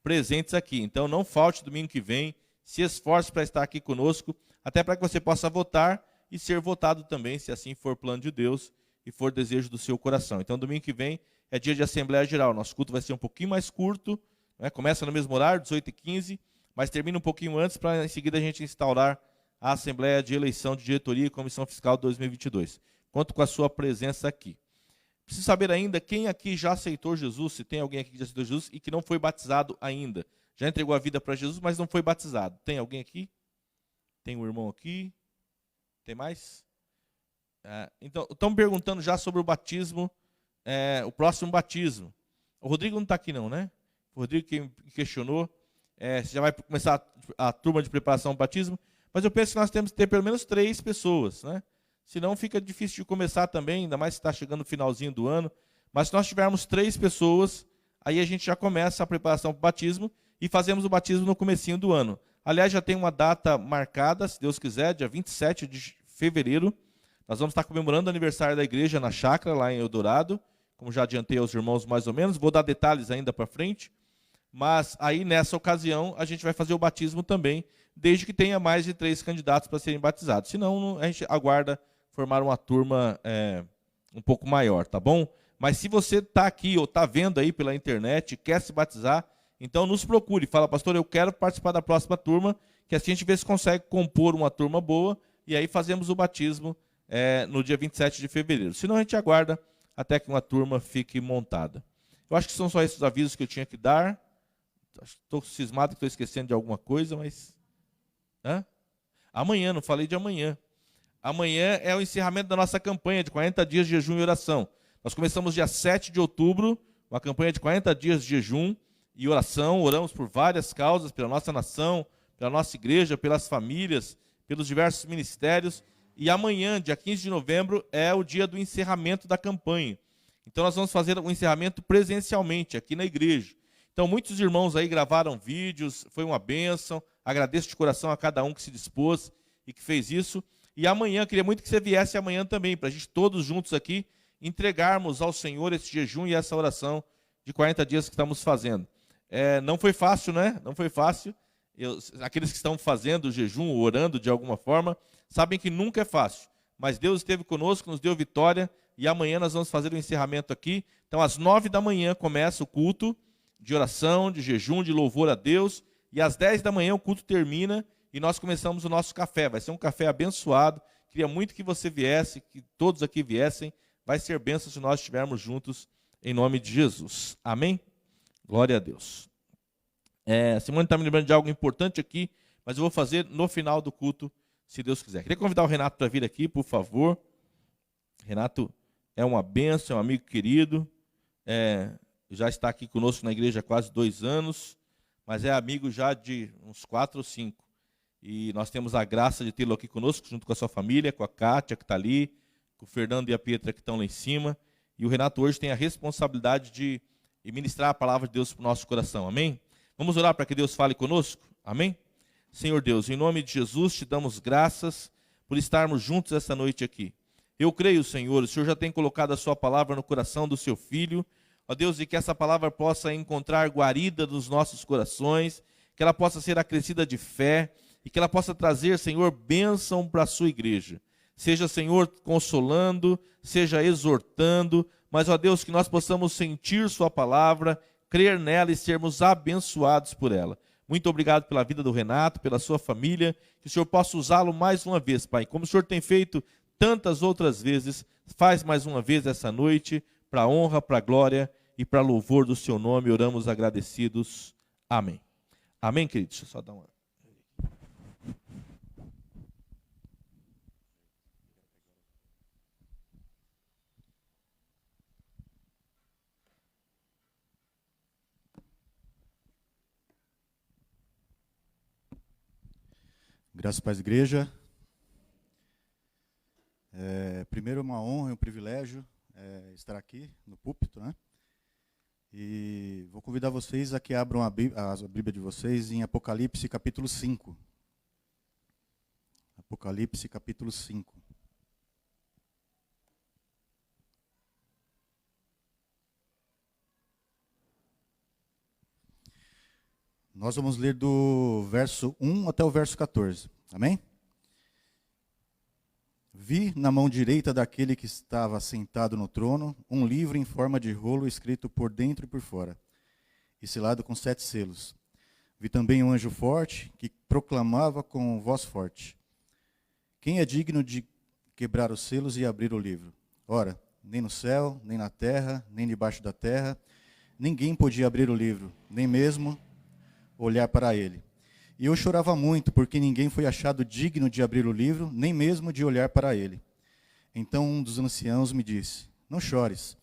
presentes aqui. Então não falte domingo que vem, se esforce para estar aqui conosco, até para que você possa votar e ser votado também, se assim for plano de Deus e for desejo do seu coração. Então domingo que vem é dia de Assembleia Geral. Nosso culto vai ser um pouquinho mais curto, né? Começa no mesmo horário, 18h15, mas termina um pouquinho antes para em seguida a gente instaurar a Assembleia de Eleição de Diretoria e Comissão Fiscal 2022. Conto com a sua presença aqui. Preciso saber ainda quem aqui já aceitou Jesus, se tem alguém aqui que já aceitou Jesus e que não foi batizado ainda. Já entregou a vida para Jesus, mas não foi batizado. Tem alguém aqui? Tem um irmão aqui? Tem mais? Então, estão me perguntando já sobre o batismo, o próximo batismo. O Rodrigo não está aqui não, né? O Rodrigo que questionou, se já vai começar a turma de preparação ao batismo, mas eu penso que nós temos que ter pelo menos 3 pessoas, né? Senão fica difícil de começar também, ainda mais se está chegando no finalzinho do ano. Mas se nós tivermos 3 pessoas, aí a gente já começa a preparação para o batismo e fazemos o batismo no comecinho do ano. Aliás, já tem uma data marcada, se Deus quiser, dia 27 de fevereiro. Nós vamos estar comemorando o aniversário da igreja na chácara, lá em Eldorado, como já adiantei aos irmãos mais ou menos. Vou dar detalhes ainda para frente. Mas aí, nessa ocasião, a gente vai fazer o batismo também, desde que tenha mais de 3 candidatos para serem batizados. Senão, a gente aguarda formar uma turma um pouco maior, tá bom? Mas se você está aqui ou está vendo aí pela internet, quer se batizar, então nos procure. Fala, pastor, eu quero participar da próxima turma, que assim a gente vê se consegue compor uma turma boa, e aí fazemos o batismo no dia 27 de fevereiro. Senão a gente aguarda até que uma turma fique montada. Eu acho que são só esses avisos que eu tinha que dar. Estou cismado que estou esquecendo de alguma coisa, mas... Amanhã, não falei de amanhã. Amanhã é o encerramento da nossa campanha de 40 dias de jejum e oração. Nós começamos dia 7 de outubro, uma campanha de 40 dias de jejum e oração. Oramos por várias causas, pela nossa nação, pela nossa igreja, pelas famílias, pelos diversos ministérios. E amanhã, dia 15 de novembro, é o dia do encerramento da campanha. Então nós vamos fazer o encerramento presencialmente, aqui na igreja. Então muitos irmãos aí gravaram vídeos, foi uma bênção. Agradeço de coração a cada um que se dispôs e que fez isso. E amanhã, queria muito que você viesse amanhã também, para a gente todos juntos aqui entregarmos ao Senhor esse jejum e essa oração de 40 dias que estamos fazendo. Não foi fácil, né? Não foi fácil. Aqueles que estão fazendo o jejum, orando de alguma forma, sabem que nunca é fácil. Mas Deus esteve conosco, nos deu vitória, e amanhã nós vamos fazer o encerramento aqui. Então, às 9 da manhã começa o culto de oração, de jejum, de louvor a Deus, e às 10 da manhã o culto termina, e nós começamos o nosso café. Vai ser um café abençoado. Queria muito que você viesse, que todos aqui viessem. Vai ser bênção se nós estivermos juntos, em nome de Jesus. Amém? Glória a Deus. Simone está me lembrando de algo importante aqui, mas eu vou fazer no final do culto, se Deus quiser. Queria convidar o Renato para vir aqui, por favor. Renato é uma bênção, é um amigo querido. Já está aqui conosco na igreja há quase 2 anos, mas é amigo já de uns 4 ou 5. E nós temos a graça de tê-lo aqui conosco, junto com a sua família, com a Kátia, que está ali, com o Fernando e a Pietra, que estão lá em cima. E o Renato hoje tem a responsabilidade de ministrar a palavra de Deus para o nosso coração. Amém? Vamos orar para que Deus fale conosco? Amém? Senhor Deus, em nome de Jesus, te damos graças por estarmos juntos essa noite aqui. Eu creio, Senhor, o Senhor já tem colocado a sua palavra no coração do seu filho. Ó Deus, e que essa palavra possa encontrar guarida nos nossos corações, que ela possa ser acrescida de fé, e que ela possa trazer, Senhor, bênção para a sua igreja. Seja, Senhor, consolando, seja exortando, mas, ó Deus, que nós possamos sentir sua palavra, crer nela e sermos abençoados por ela. Muito obrigado pela vida do Renato, pela sua família, que o Senhor possa usá-lo mais uma vez, Pai. Como o Senhor tem feito tantas outras vezes, faz mais uma vez essa noite, para a honra, para a glória e para louvor do seu nome, oramos agradecidos. Amém. Amém, queridos? Deixa eu só dar uma... Graças a Paz Igreja. Primeiro é uma honra e um privilégio estar aqui no púlpito, né? E vou convidar vocês a que abram a Bíblia de vocês em Apocalipse capítulo 5. Apocalipse capítulo 5. Nós vamos ler do verso 1 até o verso 14. Amém? Vi na mão direita daquele que estava sentado no trono um livro em forma de rolo escrito por dentro e por fora, e selado com 7 selos. Vi também um anjo forte que proclamava com voz forte: quem é digno de quebrar os selos e abrir o livro? Ora, nem no céu, nem na terra, nem debaixo da terra, ninguém podia abrir o livro, nem mesmo olhar para ele. E eu chorava muito, porque ninguém foi achado digno de abrir o livro, nem mesmo de olhar para ele. Então um dos anciãos me disse: não chores,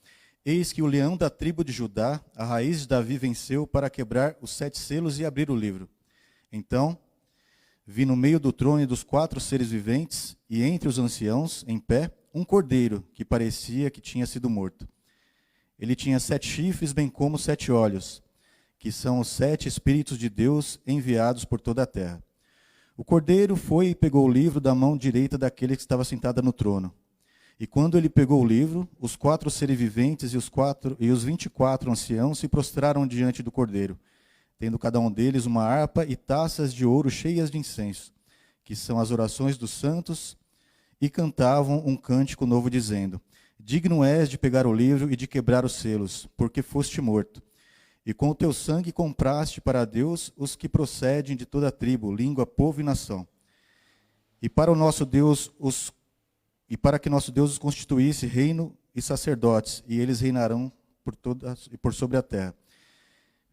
eis que o leão da tribo de Judá, a raiz de Davi, venceu para quebrar os 7 selos e abrir o livro. Então vi no meio do trono e dos 4 seres viventes, e entre os anciãos, em pé, um cordeiro, que parecia que tinha sido morto. Ele tinha 7 chifres, bem como 7 olhos, que são os 7 Espíritos de Deus enviados por toda a terra. O cordeiro foi e pegou o livro da mão direita daquele que estava sentado no trono. E quando ele pegou o livro, os 4 seres viventes e os 24 anciãos se prostraram diante do cordeiro, tendo cada um deles uma harpa e taças de ouro cheias de incenso, que são as orações dos santos, e cantavam um cântico novo, dizendo: digno és de pegar o livro e de quebrar os selos, porque foste morto. E com o teu sangue compraste para Deus os que procedem de toda tribo, língua, povo e nação. E para que nosso Deus os constituísse reino e sacerdotes, e eles reinarão por todas e por sobre a terra.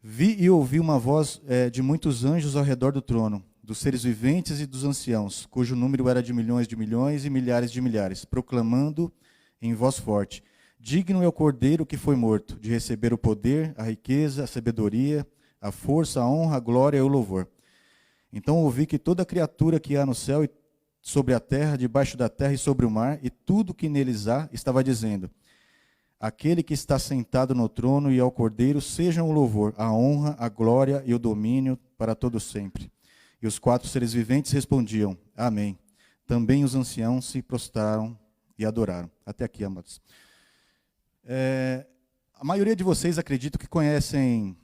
Vi e ouvi uma voz de muitos anjos ao redor do trono, dos seres viventes e dos anciãos, cujo número era de milhões e milhares de milhares, proclamando em voz forte: digno é o cordeiro que foi morto, de receber o poder, a riqueza, a sabedoria, a força, a honra, a glória e o louvor. Então ouvi que toda criatura que há no céu e sobre a terra, debaixo da terra e sobre o mar, e tudo que neles há, estava dizendo: aquele que está sentado no trono e ao cordeiro, sejam o louvor, a honra, a glória e o domínio para todo sempre. E os 4 seres viventes respondiam: amém. Também os anciãos se prostraram e adoraram. Até aqui, amados. A maioria de vocês, acredito que conhecem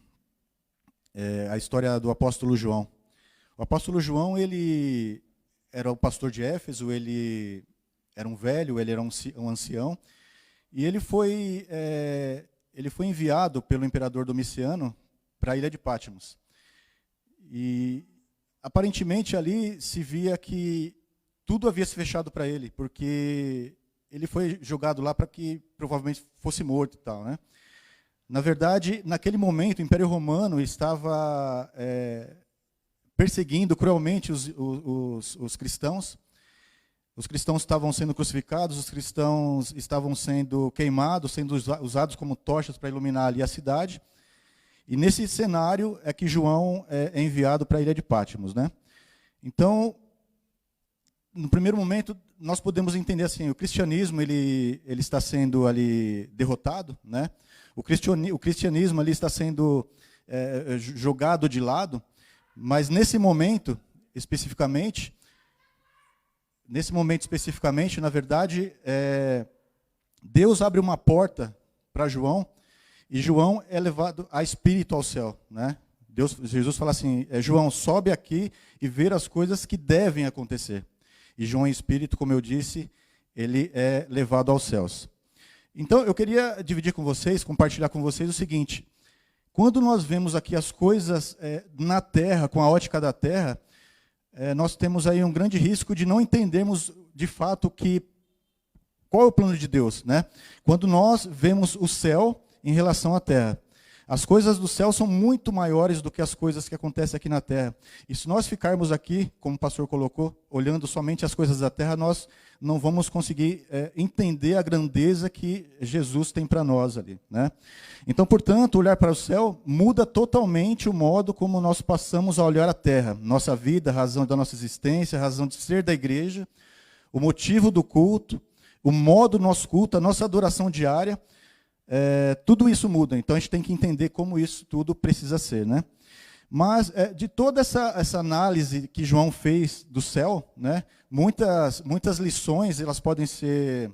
a história do apóstolo João. O apóstolo João, ele era o pastor de Éfeso, ele era um velho, ele era um ancião, e ele foi enviado pelo imperador Domiciano para a ilha de Patmos. E aparentemente ali se via que tudo havia se fechado para ele, porque ele foi jogado lá para que provavelmente fosse morto e tal, né? Na verdade, naquele momento, o Império Romano estava perseguindo cruelmente os cristãos. Os cristãos estavam sendo crucificados, os cristãos estavam sendo queimados, sendo usados como tochas para iluminar ali a cidade. E nesse cenário é que João é enviado para a ilha de Patmos, né? Então, no primeiro momento, nós podemos entender assim: o cristianismo ele está sendo ali derrotado, né? O cristianismo ali está sendo jogado de lado, mas nesse momento especificamente, na verdade, Deus abre uma porta para João, e João é levado a espírito ao céu, né? Jesus fala assim: João, sobe aqui e vê as coisas que devem acontecer. E João em espírito, como eu disse, ele é levado aos céus. Então, eu queria dividir com vocês, compartilhar com vocês o seguinte: quando nós vemos aqui as coisas na terra, com a ótica da terra, nós temos aí um grande risco de não entendermos de fato qual é o plano de Deus, né? Quando nós vemos o céu em relação à terra. As coisas do céu são muito maiores do que as coisas que acontecem aqui na terra. E se nós ficarmos aqui, como o pastor colocou, olhando somente as coisas da terra, nós não vamos conseguir entender a grandeza que Jesus tem para nós ali, né? Então, portanto, olhar para o céu muda totalmente o modo como nós passamos a olhar a terra. Nossa vida, a razão da nossa existência, a razão de ser da igreja, o motivo do culto, o modo do nosso culto, a nossa adoração diária, tudo isso muda. Então, a gente tem que entender como isso tudo precisa ser, né? Mas, de toda essa análise que João fez do céu, né, muitas lições elas podem ser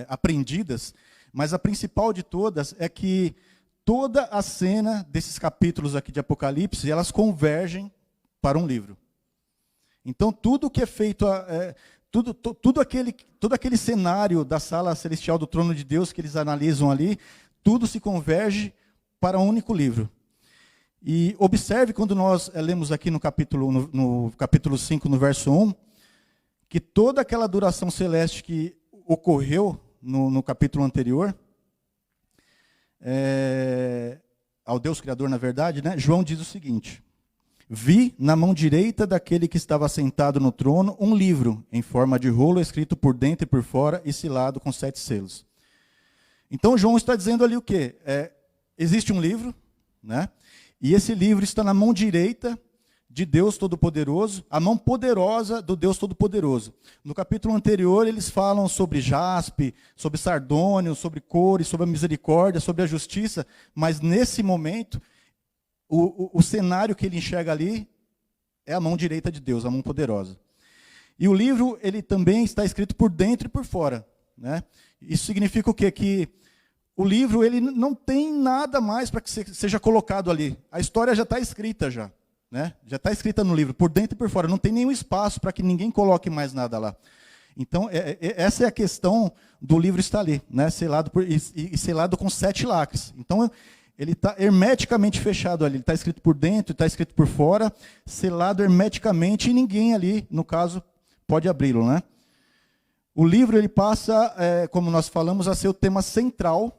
aprendidas, mas a principal de todas é que toda a cena desses capítulos aqui de Apocalipse, elas convergem para um livro. Então, tudo que é feito, todo aquele cenário da sala celestial do trono de Deus que eles analisam ali, tudo se converge para um único livro. E observe quando nós lemos aqui no capítulo 5, no verso 1, que toda aquela duração celeste que ocorreu no capítulo anterior, ao Deus Criador, na verdade, né? João diz o seguinte: vi na mão direita daquele que estava sentado no trono um livro em forma de rolo, escrito por dentro e por fora e selado com 7 selos. Então João está dizendo ali o quê? Existe um livro, né? E esse livro está na mão direita de Deus Todo-Poderoso, a mão poderosa do Deus Todo-Poderoso. No capítulo anterior, eles falam sobre jaspe, sobre sardônio, sobre cores, sobre a misericórdia, sobre a justiça, mas nesse momento, o cenário que ele enxerga ali é a mão direita de Deus, a mão poderosa. E o livro, ele também está escrito por dentro e por fora, né? Isso significa o quê? Que o livro ele não tem nada mais para que seja colocado ali. A história já está escrita já, né? Já está escrita no livro, por dentro e por fora. Não tem nenhum espaço para que ninguém coloque mais nada lá. Então, essa é a questão do livro estar ali, né? Selado com 7 lacres. Então, ele está hermeticamente fechado ali. Ele está escrito por dentro, está escrito por fora, selado hermeticamente, e ninguém ali, no caso, pode abri-lo, né? O livro ele passa, como nós falamos, a ser o tema central,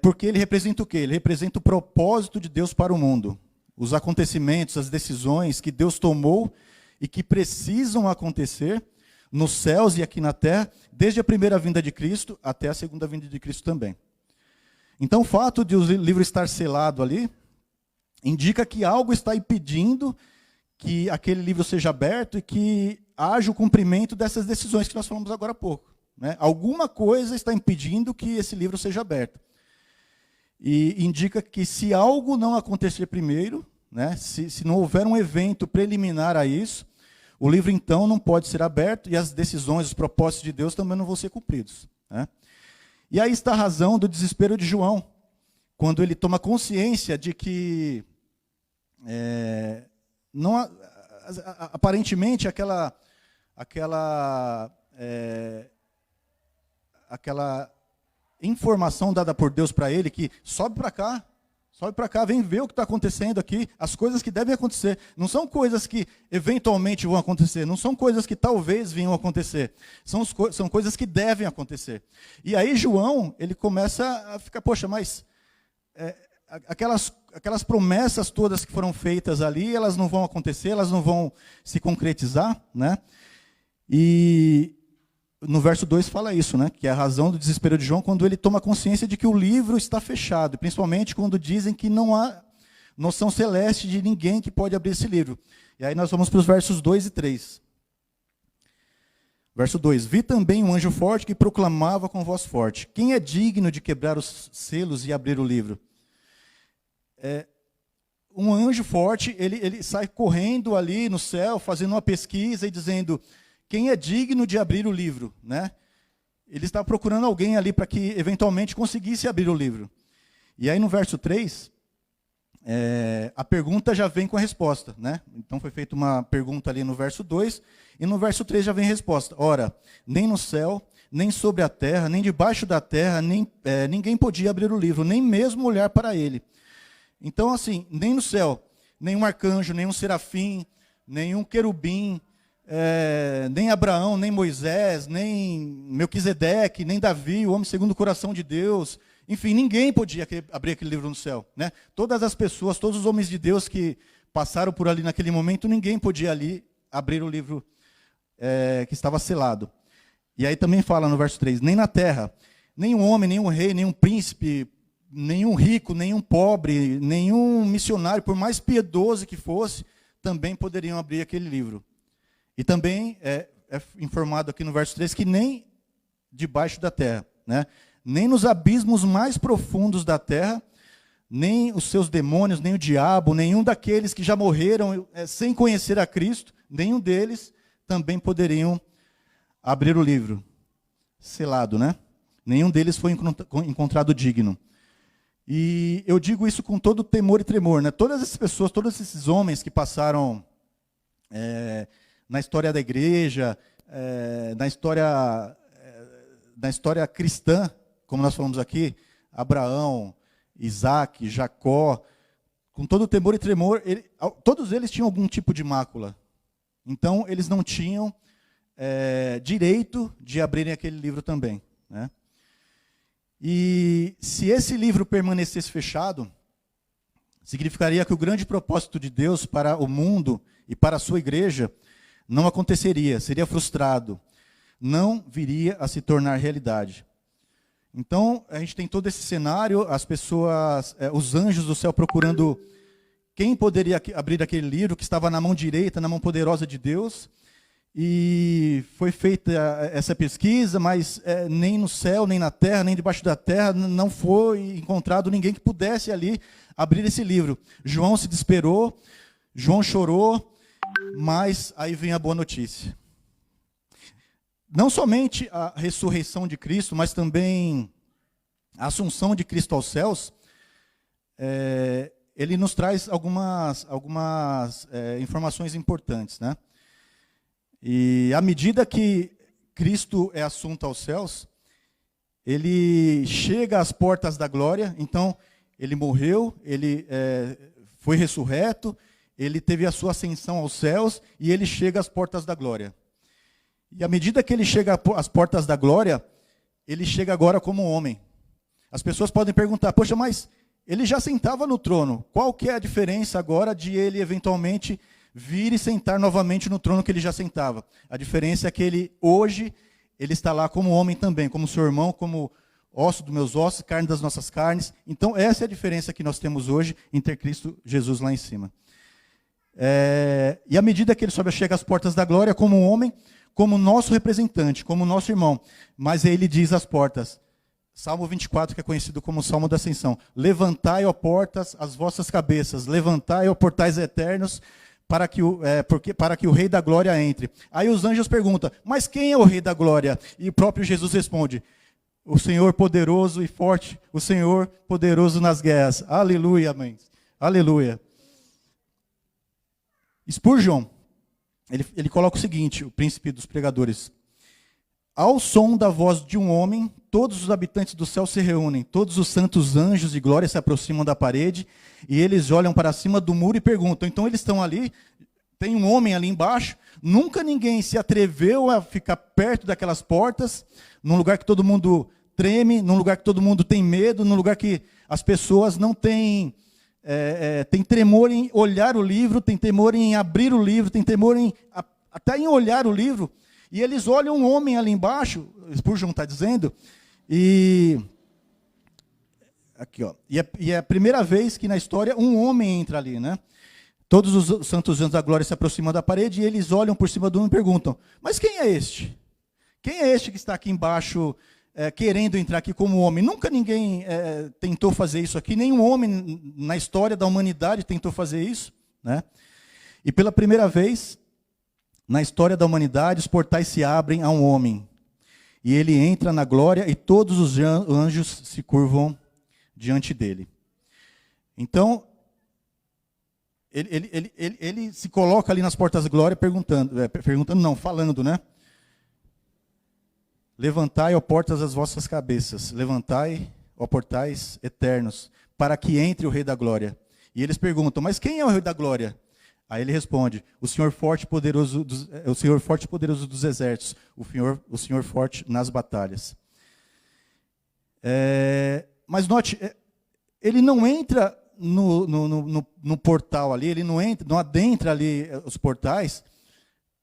porque ele representa o quê? Ele representa o propósito de Deus para o mundo. Os acontecimentos, as decisões que Deus tomou e que precisam acontecer nos céus e aqui na terra, desde a primeira vinda de Cristo até a segunda vinda de Cristo também. Então, o fato de o livro estar selado ali, indica que algo está impedindo que aquele livro seja aberto e que haja o cumprimento dessas decisões que nós falamos agora há pouco, né? Alguma coisa está impedindo que esse livro seja aberto. E indica que se algo não acontecer primeiro, né, se não houver um evento preliminar a isso, o livro então não pode ser aberto e as decisões, os propósitos de Deus também não vão ser cumpridos, né? E aí está a razão do desespero de João, quando ele toma consciência de que aparentemente aquela informação dada por Deus para ele, que sobe para cá, vem ver o que está acontecendo aqui, as coisas que devem acontecer. Não são coisas que eventualmente vão acontecer, não são coisas que talvez venham a acontecer, são coisas que devem acontecer. E aí João, ele começa a ficar, poxa, mas aquelas promessas todas que foram feitas ali, elas não vão acontecer, elas não vão se concretizar, né? E no verso 2 fala isso, né? Que é a razão do desespero de João, quando ele toma consciência de que o livro está fechado, principalmente quando dizem que não há noção celeste de ninguém que pode abrir esse livro. E aí nós vamos para os versos 2 e 3. Verso 2: vi também um anjo forte que proclamava com voz forte: quem é digno de quebrar os selos e abrir o livro? Um anjo forte, ele sai correndo ali no céu, fazendo uma pesquisa e dizendo: quem é digno de abrir o livro, né? Ele está procurando alguém ali para que eventualmente conseguisse abrir o livro. E aí no verso 3, a pergunta já vem com a resposta, né? Então foi feita uma pergunta ali no verso 2, e no verso 3 já vem a resposta. Ora, nem no céu, nem sobre a terra, nem debaixo da terra, ninguém podia abrir o livro, nem mesmo olhar para ele. Então assim, nem no céu, nenhum arcanjo, nenhum serafim, nenhum querubim, nem Abraão, nem Moisés, nem Melquisedeque, nem Davi, o homem segundo o coração de Deus, Enfim, ninguém podia abrir aquele livro no céu, né? Todas as pessoas, todos os homens de Deus que passaram por ali naquele momento, ninguém podia ali abrir o livro que estava selado. E aí também fala no verso 3, nem na terra, nenhum homem, nenhum rei, nenhum príncipe, nenhum rico, nenhum pobre, nenhum missionário, por mais piedoso que fosse, também poderiam abrir aquele livro. E também é informado aqui no verso 3 que nem debaixo da terra, né? Nem nos abismos mais profundos da terra, nem os seus demônios, nem o diabo, nenhum daqueles que já morreram sem conhecer a Cristo, nenhum deles também poderiam abrir o livro selado, né? Nenhum deles foi encontrado digno. E eu digo isso com todo temor e tremor, né? Todas essas pessoas, todos esses homens que passaram na história da igreja, na história cristã, como nós falamos aqui, Abraão, Isaac, Jacó, com todo temor e tremor, todos eles tinham algum tipo de mácula. Então, eles não tinham direito de abrirem aquele livro também, né? E se esse livro permanecesse fechado, significaria que o grande propósito de Deus para o mundo e para a sua igreja não aconteceria, seria frustrado, não viria a se tornar realidade. Então, a gente tem todo esse cenário, as pessoas, os anjos do céu procurando quem poderia abrir aquele livro que estava na mão direita, na mão poderosa de Deus. E foi feita essa pesquisa, mas nem no céu, nem na terra, nem debaixo da terra, não foi encontrado ninguém que pudesse ali abrir esse livro. João se desesperou, João chorou, mas aí vem a boa notícia. Não somente a ressurreição de Cristo, mas também a assunção de Cristo aos céus, ele nos traz algumas informações importantes, né? E à medida que Cristo é assunto aos céus, ele chega às portas da glória. Então, ele morreu, ele foi ressurreto, ele teve a sua ascensão aos céus e ele chega às portas da glória. E à medida que ele chega às portas da glória, ele chega agora como homem. As pessoas podem perguntar, poxa, mas ele já sentava no trono. Qual que é a diferença agora de ele eventualmente vir e sentar novamente no trono que ele já sentava? A diferença é que hoje ele está lá como homem também, como seu irmão, como osso dos meus ossos, carne das nossas carnes. Então essa é a diferença que nós temos hoje em ter Cristo Jesus lá em cima. E à medida que ele chega às portas da glória como um homem, como nosso representante, como nosso irmão. Mas ele diz às portas, Salmo 24, que é conhecido como Salmo da Ascensão, levantai, ó portas, as vossas cabeças, levantai, ó portais eternos, para que o Rei da Glória entre. Aí os anjos perguntam, mas quem é o Rei da Glória? E o próprio Jesus responde, o Senhor poderoso e forte, o Senhor poderoso nas guerras. Aleluia, amém. Aleluia. Spurgeon, ele coloca o seguinte, o príncipe dos pregadores, ao som da voz de um homem, todos os habitantes do céu se reúnem, todos os santos anjos de glória se aproximam da parede, e eles olham para cima do muro e perguntam, então eles estão ali, tem um homem ali embaixo, nunca ninguém se atreveu a ficar perto daquelas portas, num lugar que todo mundo treme, num lugar que todo mundo tem medo, num lugar que as pessoas não têm, tem tremor em olhar o livro, tem temor em abrir o livro, tem temor até em olhar o livro. E eles olham um homem ali embaixo, Spurgeon está dizendo, aqui, ó, e é a primeira vez que na história um homem entra ali, né? Todos os santos anjos da glória se aproximam da parede e eles olham por cima do homem e perguntam, mas quem é este? Quem é este que está aqui embaixo querendo entrar aqui como homem? Nunca ninguém tentou fazer isso aqui, nenhum homem na história da humanidade tentou fazer isso, né? E pela primeira vez na história da humanidade, os portais se abrem a um homem. E ele entra na glória e todos os anjos se curvam diante dele. Então, ele se coloca ali nas portas da glória falando, né? Levantai, ó portas, as vossas cabeças. Levantai, ó portais eternos, para que entre o Rei da Glória. E eles perguntam, mas quem é o Rei da Glória? Aí ele responde, o Senhor forte e poderoso dos exércitos, o Senhor forte nas batalhas. Mas note, ele não entra no portal ali, ele não adentra ali os portais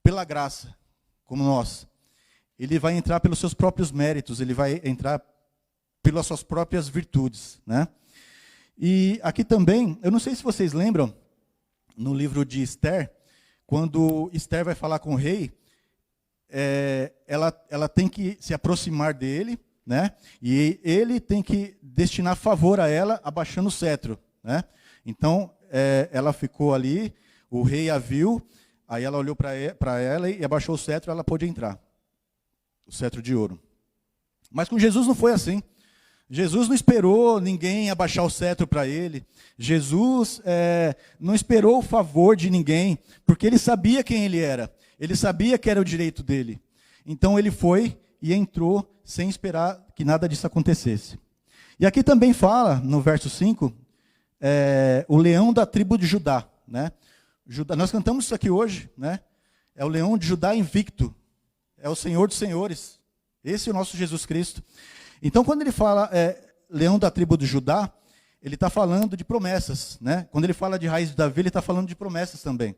pela graça, como nós. Ele vai entrar pelos seus próprios méritos, ele vai entrar pelas suas próprias virtudes, né? E aqui também, eu não sei se vocês lembram, no livro de Esther, quando Esther vai falar com o rei, ela tem que se aproximar dele, né? E ele tem que destinar favor a ela, abaixando o cetro, né? Então, ela ficou ali, o rei a viu, aí ela olhou para ela e abaixou o cetro, ela pôde entrar. O cetro de ouro. Mas com Jesus não foi assim. Jesus não esperou ninguém abaixar o cetro para ele. Jesus não esperou o favor de ninguém, porque ele sabia quem ele era. Ele sabia que era o direito dele. Então ele foi e entrou sem esperar que nada disso acontecesse. E aqui também fala, no verso 5, o leão da tribo de Judá, né? Nós cantamos isso aqui hoje, né? É o leão de Judá invicto. É o Senhor dos senhores. Esse é o nosso Jesus Cristo. Então, quando ele fala leão da tribo de Judá, ele está falando de promessas, né? Quando ele fala de raiz de Davi, ele está falando de promessas também.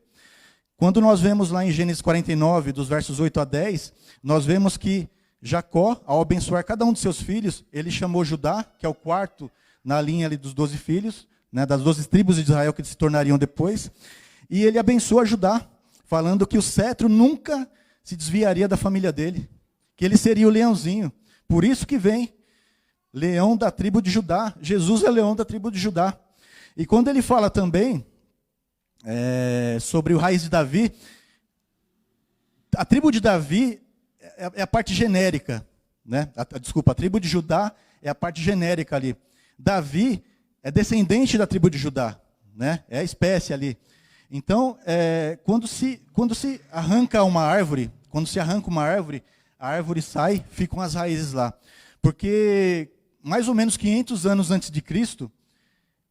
Quando nós vemos lá em Gênesis 49, dos versos 8 a 10, nós vemos que Jacó, ao abençoar cada um de seus filhos, ele chamou Judá, que é o quarto na linha ali dos 12 filhos, né, das 12 tribos de Israel que se tornariam depois, e ele abençoa Judá, falando que o cetro nunca se desviaria da família dele, que ele seria o leãozinho. Por isso que vem leão da tribo de Judá. Jesus é leão da tribo de Judá. E quando ele fala também sobre o raiz de Davi, a tribo de Davi é a parte genérica, né? A tribo de Judá é a parte genérica ali. Davi é descendente da tribo de Judá, né? É a espécie ali. Então, quando se arranca uma árvore, a árvore sai, ficam as raízes lá. Porque mais ou menos 500 anos antes de Cristo,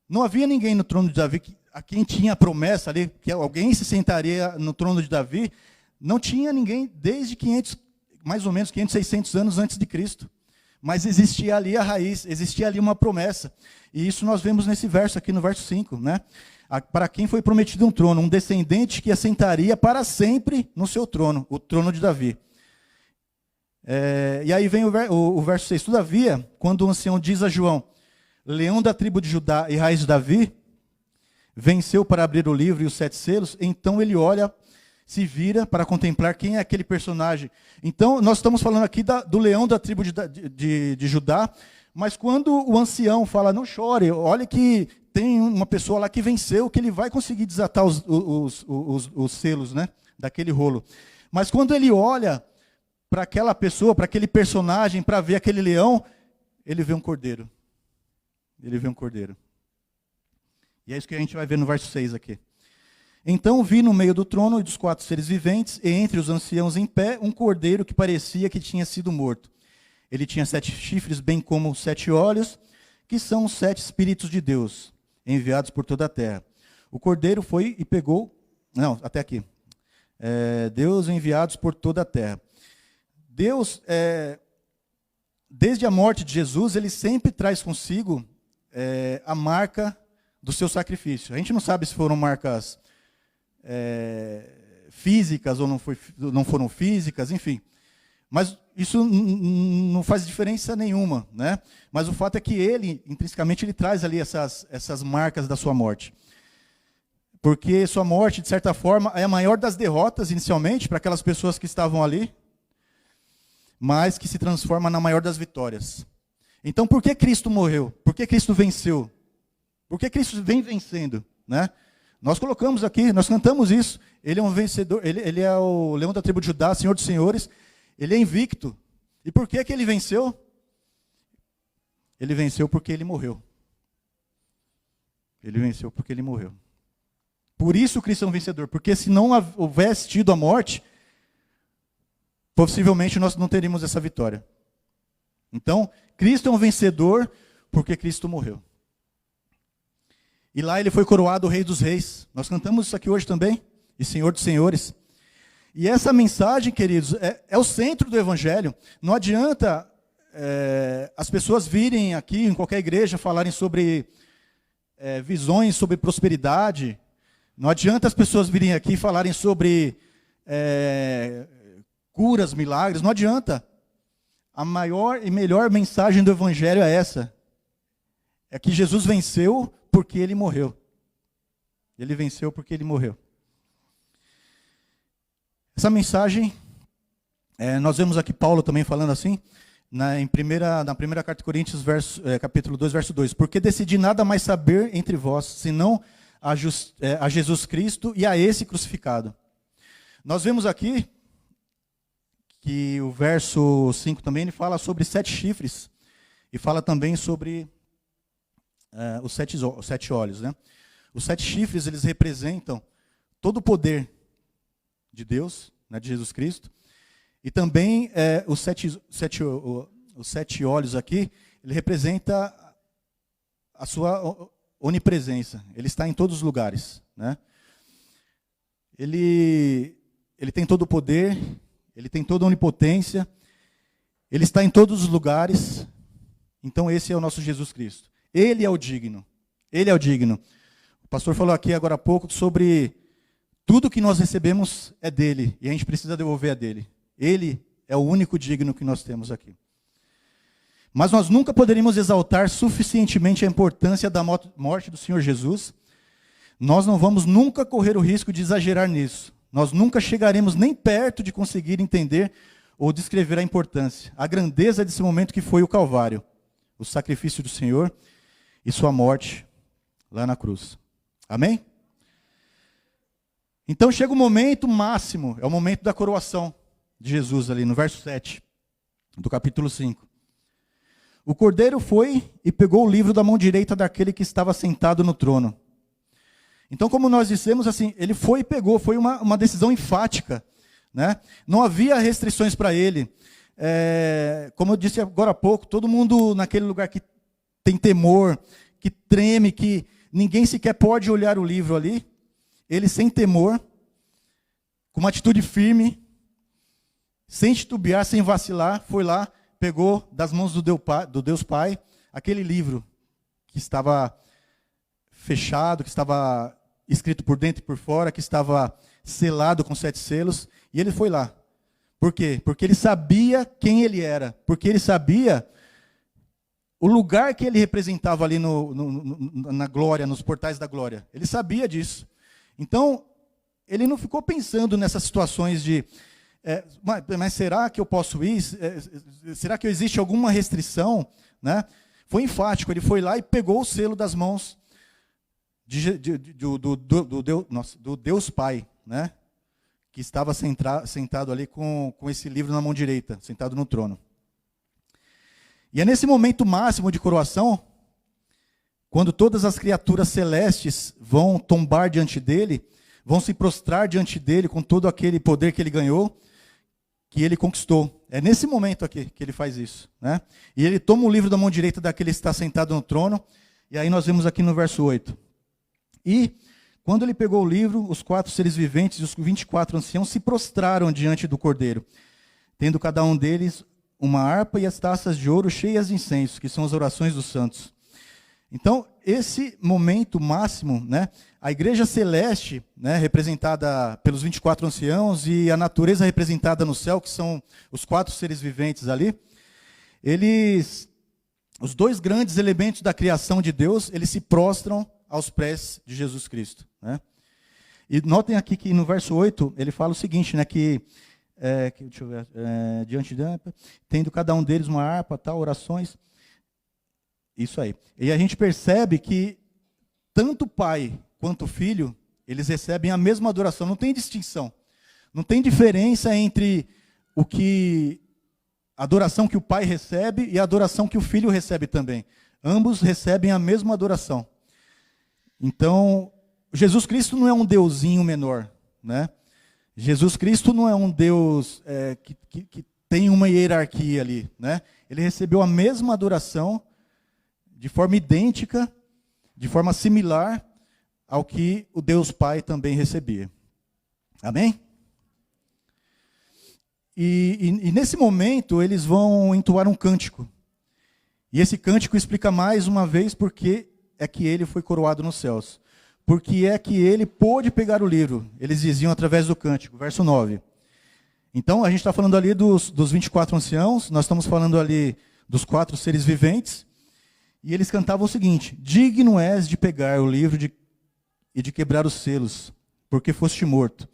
não havia ninguém no trono de Davi a quem tinha a promessa ali, que alguém se sentaria no trono de Davi. Não tinha ninguém desde mais ou menos 500, 600 anos antes de Cristo. Mas existia ali a raiz, existia ali uma promessa. E isso nós vemos nesse verso aqui, no verso 5, né? Para quem foi prometido um trono, um descendente que assentaria para sempre no seu trono, o trono de Davi. E aí vem o verso 6. Todavia, quando o ancião diz a João, leão da tribo de Judá e raiz de Davi, venceu para abrir o livro e os 7 selos, então ele olha, se vira para contemplar quem é aquele personagem. Então, nós estamos falando aqui do leão da tribo de Judá, mas quando o ancião fala, não chore, olha que tem uma pessoa lá que venceu, que ele vai conseguir desatar os selos, né, daquele rolo. Mas quando ele olha para aquela pessoa, para aquele personagem, para ver aquele leão, ele vê um cordeiro. Ele vê um cordeiro. E é isso que a gente vai ver no verso 6 aqui. Então vi no meio do trono e dos 4 seres viventes, e entre os anciãos em pé, um cordeiro que parecia que tinha sido morto. Ele tinha 7 chifres, bem como 7 olhos, que são os 7 Espíritos de Deus, enviados por toda a terra. O cordeiro foi e pegou... Não, até aqui. Deus enviados por toda a terra. Deus, desde a morte de Jesus, ele sempre traz consigo a marca do seu sacrifício. A gente não sabe se foram marcas físicas ou não foram físicas, enfim. Mas isso não faz diferença nenhuma, né? Mas o fato é que ele, intrinsecamente, ele traz ali essas marcas da sua morte. Porque sua morte, de certa forma, é a maior das derrotas, inicialmente, para aquelas pessoas que estavam ali, mas que se transforma na maior das vitórias. Então, por que Cristo morreu? Por que Cristo venceu? Por que Cristo vem vencendo, né? Nós colocamos aqui, nós cantamos isso. Ele é um vencedor, ele é o leão da tribo de Judá, Senhor dos senhores. Ele é invicto. E por que ele venceu? Ele venceu porque ele morreu. Ele venceu porque ele morreu. Por isso Cristo é um vencedor. Porque se não houvesse tido a morte, possivelmente nós não teríamos essa vitória. Então, Cristo é um vencedor porque Cristo morreu. E lá ele foi coroado o Rei dos Reis. Nós cantamos isso aqui hoje também. E Senhor dos Senhores. E essa mensagem, queridos, é o centro do Evangelho. Não adianta as pessoas virem aqui em qualquer igreja falarem sobre visões, sobre prosperidade. Não adianta as pessoas virem aqui e falarem sobre curas, milagres, não adianta. A maior e melhor mensagem do Evangelho é essa. É que Jesus venceu porque Ele morreu. Ele venceu porque Ele morreu. Essa mensagem, nós vemos aqui Paulo também falando assim, na primeira carta de Coríntios, capítulo 2, verso 2. Porque decidi nada mais saber entre vós, senão a Jesus Cristo e a esse crucificado. Nós vemos aqui que o verso 5 também ele fala sobre 7 chifres e fala também sobre os 7 olhos, né? Os 7 chifres eles representam todo o poder de Deus, né, de Jesus Cristo, e também os 7 olhos aqui ele representa a sua onipresença. Ele está em todos os lugares, né? Ele tem todo o poder. Ele tem toda a onipotência, Ele está em todos os lugares. Então esse é o nosso Jesus Cristo. Ele é o digno. Ele é o digno. O pastor falou aqui agora há pouco sobre tudo que nós recebemos é dele, e a gente precisa devolver a dele. Ele é o único digno que nós temos aqui. Mas nós nunca poderíamos exaltar suficientemente a importância da morte do Senhor Jesus. Nós não vamos nunca correr o risco de exagerar nisso. Nós nunca chegaremos nem perto de conseguir entender ou descrever a importância, a grandeza desse momento que foi o Calvário, o sacrifício do Senhor e sua morte lá na cruz. Amém? Então chega o momento máximo, é o momento da coroação de Jesus ali, no verso 7 do capítulo 5. O cordeiro foi e pegou o livro da mão direita daquele que estava sentado no trono. Então, como nós dissemos, assim, ele foi e pegou, foi uma decisão enfática, né? Não havia restrições para ele. Como eu disse agora há pouco, todo mundo naquele lugar que tem temor, que treme, que ninguém sequer pode olhar o livro ali, ele sem temor, com uma atitude firme, sem titubear, sem vacilar, foi lá, pegou das mãos do Deus Pai aquele livro que estava fechado, que estava escrito por dentro e por fora, que estava selado com 7 selos, e ele foi lá. Por quê? Porque ele sabia quem ele era, porque ele sabia o lugar que ele representava ali na glória, nos portais da glória. Ele sabia disso. Então, ele não ficou pensando nessas situações de, mas será que eu posso ir? Será que existe alguma restrição? Né? Foi enfático, ele foi lá e pegou o selo das mãos do Deus Pai, né? Que estava sentado ali com esse livro na mão direita, sentado no trono. E é nesse momento máximo de coroação, quando todas as criaturas celestes vão tombar diante dele, vão se prostrar diante dele com todo aquele poder que ele ganhou, que ele conquistou. É nesse momento aqui que ele faz isso, né? E ele toma o livro da mão direita daquele que está sentado no trono, e aí nós vemos aqui no verso 8. E, quando ele pegou o livro, os 4 seres viventes e os 24 anciãos se prostraram diante do Cordeiro, tendo cada um deles uma harpa e as taças de ouro cheias de incenso, que são as orações dos santos. Então, esse momento máximo, né, a igreja celeste, né, representada pelos 24 anciãos, e a natureza representada no céu, que são os 4 seres viventes ali, os 2 grandes elementos da criação de Deus, eles se prostram aos pés de Jesus Cristo, né? E notem aqui que no verso 8, ele fala o seguinte, né, deixa eu ver, diante de, tendo cada um deles uma harpa, tal, orações, isso aí. E a gente percebe que tanto o pai quanto o filho, eles recebem a mesma adoração, não tem distinção, não tem diferença entre a adoração que o pai recebe e a adoração que o filho recebe também. Ambos recebem a mesma adoração. Então, Jesus Cristo não é um deusinho menor, né? Jesus Cristo não é um Deus que tem uma hierarquia ali, né? Ele recebeu a mesma adoração de forma idêntica, de forma similar ao que o Deus Pai também recebia. Amém? E nesse momento eles vão entoar um cântico. E esse cântico explica mais uma vez por que é que ele foi coroado nos céus. Porque é que ele pôde pegar o livro. Eles diziam através do cântico, verso 9. Então a gente está falando ali dos 24 anciãos, nós estamos falando ali dos 4 seres viventes. E eles cantavam o seguinte: digno és de pegar o livro e de quebrar os selos, porque foste morto.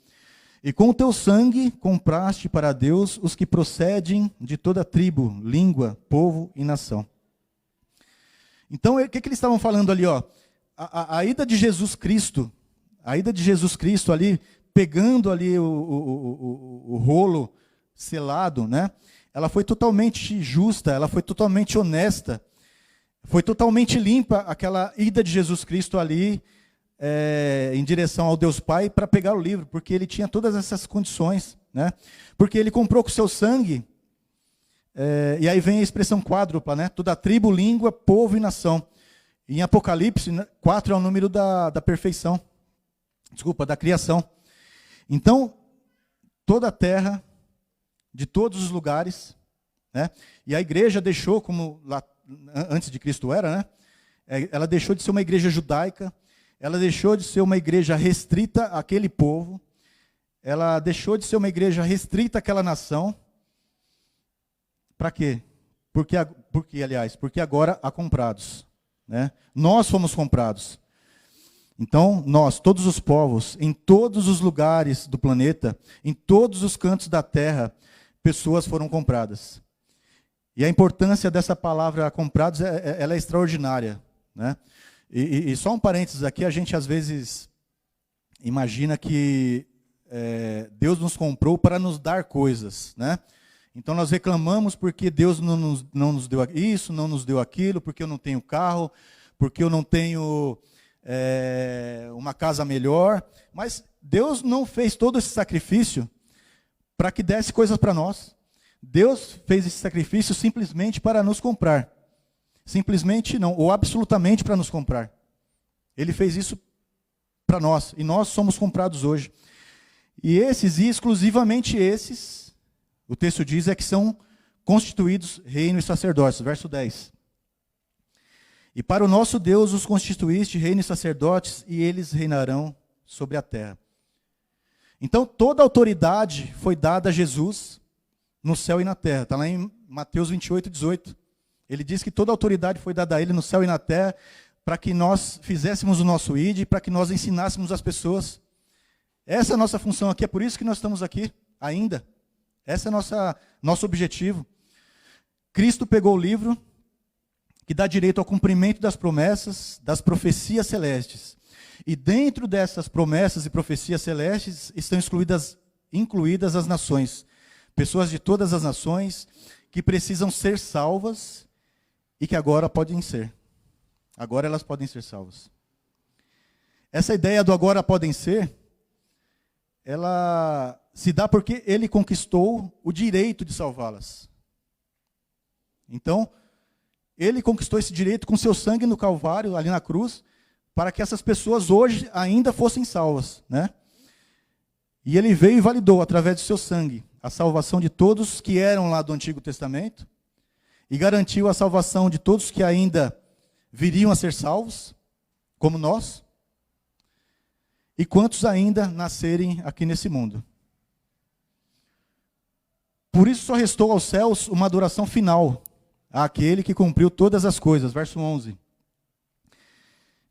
E com o teu sangue compraste para Deus os que procedem de toda tribo, língua, povo e nação. Então, o que eles estavam falando ali? Ó? A ida de Jesus Cristo, ali, pegando ali o rolo selado, né? Ela foi totalmente justa, ela foi totalmente honesta, foi totalmente limpa aquela ida de Jesus Cristo ali, em direção ao Deus Pai para pegar o livro, porque ele tinha todas essas condições, né? Porque ele comprou com o seu sangue, e aí vem a expressão quádrupla, né? Toda tribo, língua, povo e nação. Em Apocalipse, 4 é o número da perfeição, da criação. Então, toda a terra, de todos os lugares, né? E a igreja deixou, como lá antes de Cristo era, né? Ela deixou de ser uma igreja judaica, ela deixou de ser uma igreja restrita àquele povo, ela deixou de ser uma igreja restrita àquela nação. Para quê? Porque agora há comprados, né? Nós fomos comprados. Então, nós, todos os povos, em todos os lugares do planeta, em todos os cantos da terra, pessoas foram compradas. E a importância dessa palavra comprados, ela é extraordinária, né? E só um parênteses aqui, a gente às vezes imagina que Deus nos comprou para nos dar coisas, né? Então nós reclamamos porque Deus não nos deu isso, não nos deu aquilo, porque eu não tenho carro, porque eu não tenho uma casa melhor. Mas Deus não fez todo esse sacrifício para que desse coisas para nós. Deus fez esse sacrifício simplesmente para nos comprar. Simplesmente não, ou absolutamente para nos comprar. Ele fez isso para nós, e nós somos comprados hoje. E exclusivamente esses, o texto diz, é que são constituídos reino e sacerdócios. Verso 10. E para o nosso Deus os constituíste reino e sacerdotes, e eles reinarão sobre a terra. Então toda a autoridade foi dada a Jesus no céu e na terra. Está lá em Mateus 28, 18. Ele diz que toda a autoridade foi dada a ele no céu e na terra, para que nós fizéssemos o nosso ID, para que nós ensinássemos as pessoas. Essa é a nossa função aqui, é por isso que nós estamos aqui ainda. Esse é nosso objetivo. Cristo pegou o livro que dá direito ao cumprimento das promessas, das profecias celestes. E dentro dessas promessas e profecias celestes estão incluídas as nações. Pessoas de todas as nações que precisam ser salvas e que agora podem ser. Agora elas podem ser salvas. Essa ideia do agora podem ser, ela se dá porque ele conquistou o direito de salvá-las. Então, ele conquistou esse direito com seu sangue no Calvário, ali na cruz, para que essas pessoas hoje ainda fossem salvas, né? E ele veio e validou, através do seu sangue, a salvação de todos que eram lá do Antigo Testamento, e garantiu a salvação de todos que ainda viriam a ser salvos, como nós, e quantos ainda nascerem aqui nesse mundo. Por isso só restou aos céus uma adoração final, àquele que cumpriu todas as coisas. Verso 11.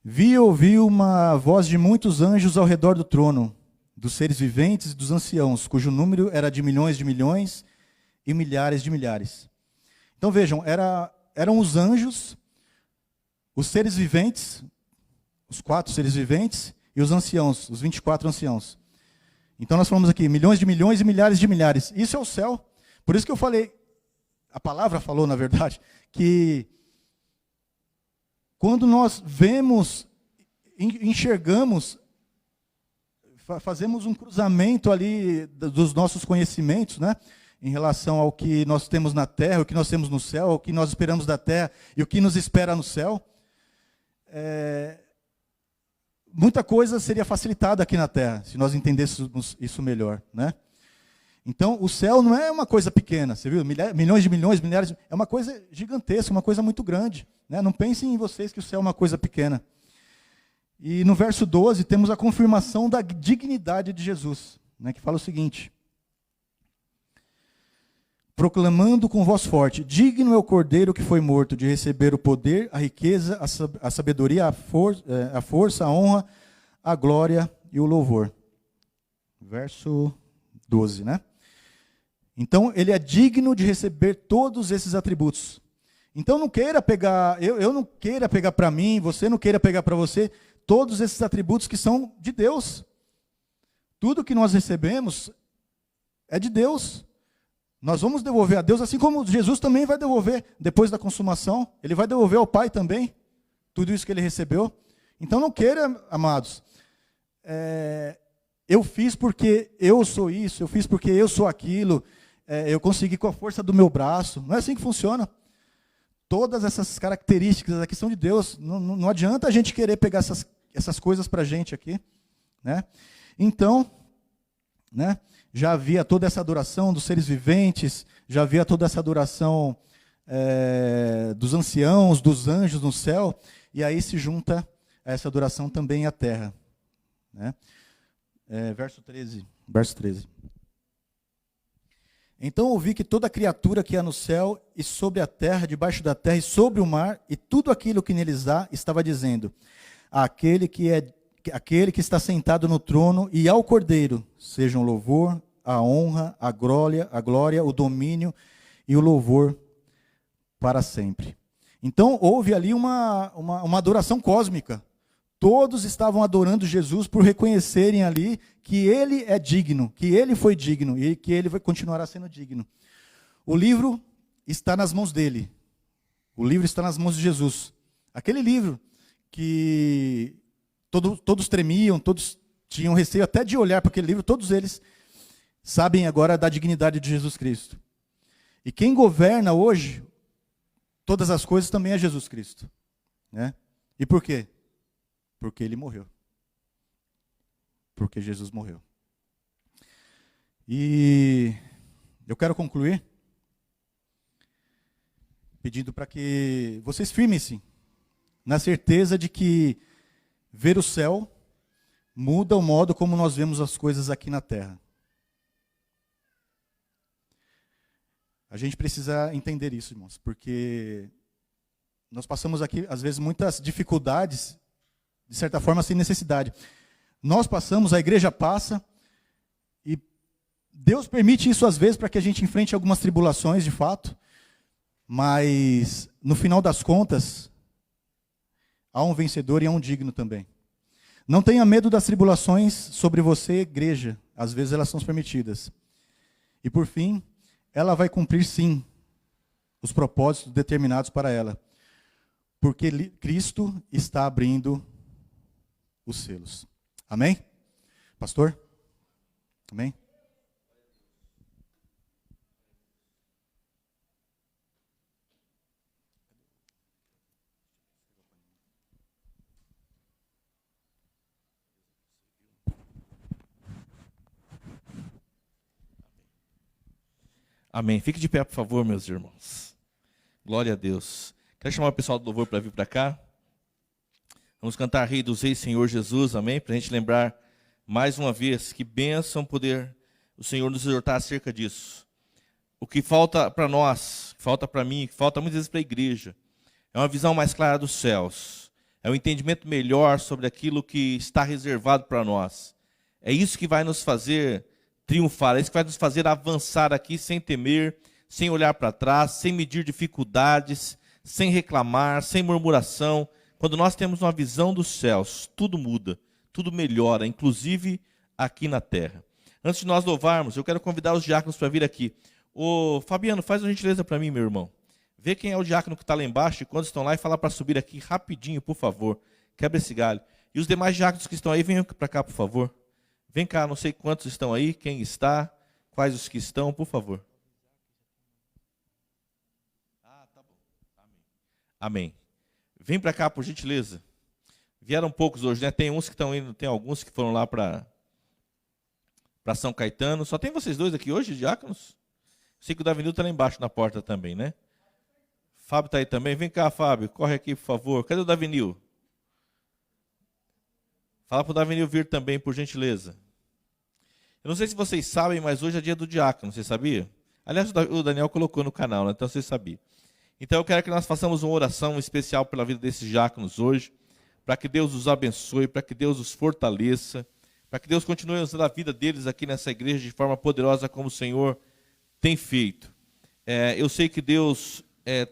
Vi e ouvi uma voz de muitos anjos ao redor do trono, dos seres viventes e dos anciãos, cujo número era de milhões e milhares de milhares. Então vejam, eram os anjos, os seres viventes, os 4 seres viventes e os anciãos, os 24 anciãos. Então nós falamos aqui, milhões e milhares de milhares. Isso é o céu. Por isso que eu falei, a palavra falou, na verdade, que quando nós vemos, enxergamos, fazemos um cruzamento ali dos nossos conhecimentos, né? Em relação ao que nós temos na terra, o que nós temos no céu, o que nós esperamos da terra e o que nos espera no céu. Muita coisa seria facilitada aqui na terra, se nós entendêssemos isso melhor, né? Então, o céu não é uma coisa pequena, você viu? Milhões de milhões, milhares, é uma coisa gigantesca, uma coisa muito grande. Né? Não pensem em vocês que o céu é uma coisa pequena. E no verso 12 temos a confirmação da dignidade de Jesus, né? Que fala o seguinte: proclamando com voz forte, digno é o Cordeiro que foi morto de receber o poder, a riqueza, a sabedoria, a força, a honra, a glória e o louvor. Verso 12, né? Então, ele é digno de receber todos esses atributos. Então, não queira pegar, eu não queira pegar para mim, você não queira pegar para você, todos esses atributos que são de Deus. Tudo que nós recebemos é de Deus. Nós vamos devolver a Deus, assim como Jesus também vai devolver, depois da consumação, ele vai devolver ao Pai também, tudo isso que ele recebeu. Então, não queira, amados, eu fiz porque eu sou isso, eu fiz porque eu sou aquilo, eu consegui com a força do meu braço. Não é assim que funciona. Todas essas características aqui são de Deus. Não adianta a gente querer pegar essas coisas para a gente aqui. Né? Então, né, já havia toda essa adoração dos seres viventes, já havia toda essa adoração dos anciãos, dos anjos no céu, e aí se junta a essa adoração também à terra. Né? Verso 13. Então ouvi que toda criatura que há no céu e sobre a terra, debaixo da terra e sobre o mar, e tudo aquilo que neles há, estava dizendo: aquele que está sentado no trono e ao Cordeiro, sejam o louvor, a honra, a glória, o domínio e o louvor para sempre. Então houve ali uma adoração cósmica. Todos estavam adorando Jesus por reconhecerem ali que ele é digno, que ele foi digno e que ele continuará sendo digno. O livro está nas mãos dele. O livro está nas mãos de Jesus. Aquele livro que todos tremiam, todos tinham receio até de olhar para aquele livro, todos eles sabem agora da dignidade de Jesus Cristo. E quem governa hoje todas as coisas também é Jesus Cristo. Né? E por quê? Porque ele morreu. Porque Jesus morreu. E eu quero concluir pedindo para que vocês firmem-se na certeza de que ver o céu muda o modo como nós vemos as coisas aqui na terra. A gente precisa entender isso, irmãos, porque nós passamos aqui, às vezes, muitas dificuldades, de certa forma, sem necessidade. Nós passamos, a igreja passa, e Deus permite isso às vezes para que a gente enfrente algumas tribulações, de fato, mas no final das contas, há um vencedor e há um digno também. Não tenha medo das tribulações sobre você, igreja, às vezes elas são permitidas. E por fim, ela vai cumprir sim os propósitos determinados para ela, porque Cristo está abrindo os selos. Amém? Pastor? Amém? Amém. Fique de pé, por favor, meus irmãos. Glória a Deus. Quero chamar o pessoal do louvor para vir para cá. Vamos cantar Rei dos Reis, Senhor Jesus, amém? Para a gente lembrar mais uma vez que bênção poder o Senhor nos exortar acerca disso. O que falta para nós, que falta para mim, que falta muitas vezes para a igreja, é uma visão mais clara dos céus. É um entendimento melhor sobre aquilo que está reservado para nós. É isso que vai nos fazer triunfar, é isso que vai nos fazer avançar aqui sem temer, sem olhar para trás, sem medir dificuldades, sem reclamar, sem murmuração. Quando nós temos uma visão dos céus, tudo muda, tudo melhora, inclusive aqui na terra. Antes de nós louvarmos, eu quero convidar os diáconos para vir aqui. Ô, Fabiano, faz uma gentileza para mim, meu irmão. Vê quem é o diácono que está lá embaixo e quando estão lá e fala para subir aqui rapidinho, por favor. Quebra esse galho. E os demais diáconos que estão aí, venham para cá, por favor. Vem cá, não sei quantos estão aí, quem está, quais os que estão, por favor. Ah, tá bom. Amém. Amém. Vem para cá, por gentileza. Vieram poucos hoje, né? Tem uns que estão indo, tem alguns que foram lá para para São Caetano. Só tem vocês dois aqui hoje, diáconos? Sei que o Davinil está lá embaixo na porta também, né? Fábio está aí também. Vem cá, Fábio, corre aqui, por favor. Cadê o Davinil? Fala para o Davinil vir também, por gentileza. Eu não sei se vocês sabem, mas hoje é dia do diácono, você sabia? Aliás, o Daniel colocou no canal, né? Então vocês sabiam. Então eu quero que nós façamos uma oração especial pela vida desses diáconos hoje, para que Deus os abençoe, para que Deus os fortaleça, para que Deus continue usando a vida deles aqui nessa igreja de forma poderosa como o Senhor tem feito. Eu sei que Deus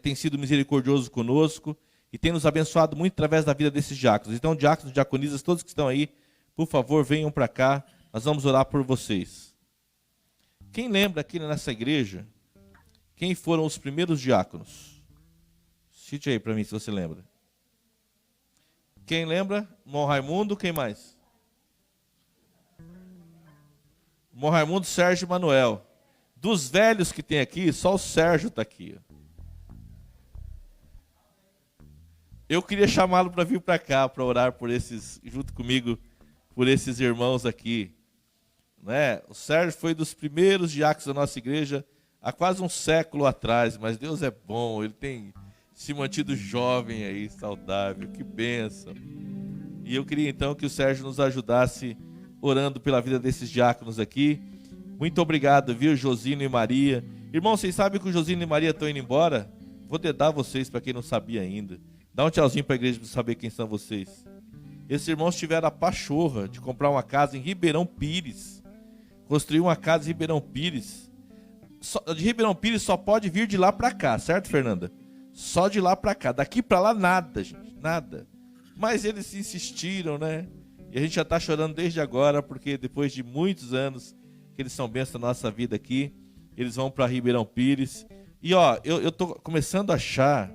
tem sido misericordioso conosco e tem nos abençoado muito através da vida desses diáconos. Então, diáconos, diaconisas, todos que estão aí, por favor, venham para cá, nós vamos orar por vocês. Quem lembra aqui nessa igreja, quem foram os primeiros diáconos? Cite aí para mim se você lembra. Quem lembra? Irmão Raimundo, quem mais? Irmão Raimundo, Sérgio e Manuel. Dos velhos que tem aqui, só o Sérgio está aqui. Eu queria chamá-lo para vir para cá, para orar por esses, junto comigo, por esses irmãos aqui. Né? O Sérgio foi dos primeiros diáconos da nossa igreja há quase um século atrás, mas Deus é bom, ele tem se mantido jovem aí, saudável, que bênção. E eu queria então que o Sérgio nos ajudasse orando pela vida desses diáconos aqui. Muito obrigado, viu, Josino e Maria. Irmão, vocês sabem que o Josino e Maria estão indo embora? Vou dedar vocês para quem não sabia ainda. Dá um tchauzinho para a igreja para saber quem são vocês. Esses irmãos tiveram a pachorra de comprar uma casa em Ribeirão Pires. Construir uma casa em Ribeirão Pires. De Ribeirão Pires só pode vir de lá para cá, certo, Fernanda? Só de lá para cá. Daqui para lá nada, gente, nada. Mas eles insistiram, né? E a gente já está chorando desde agora, porque depois de muitos anos que eles são bênçãos na nossa vida aqui, eles vão para Ribeirão Pires. E ó, eu tô começando a achar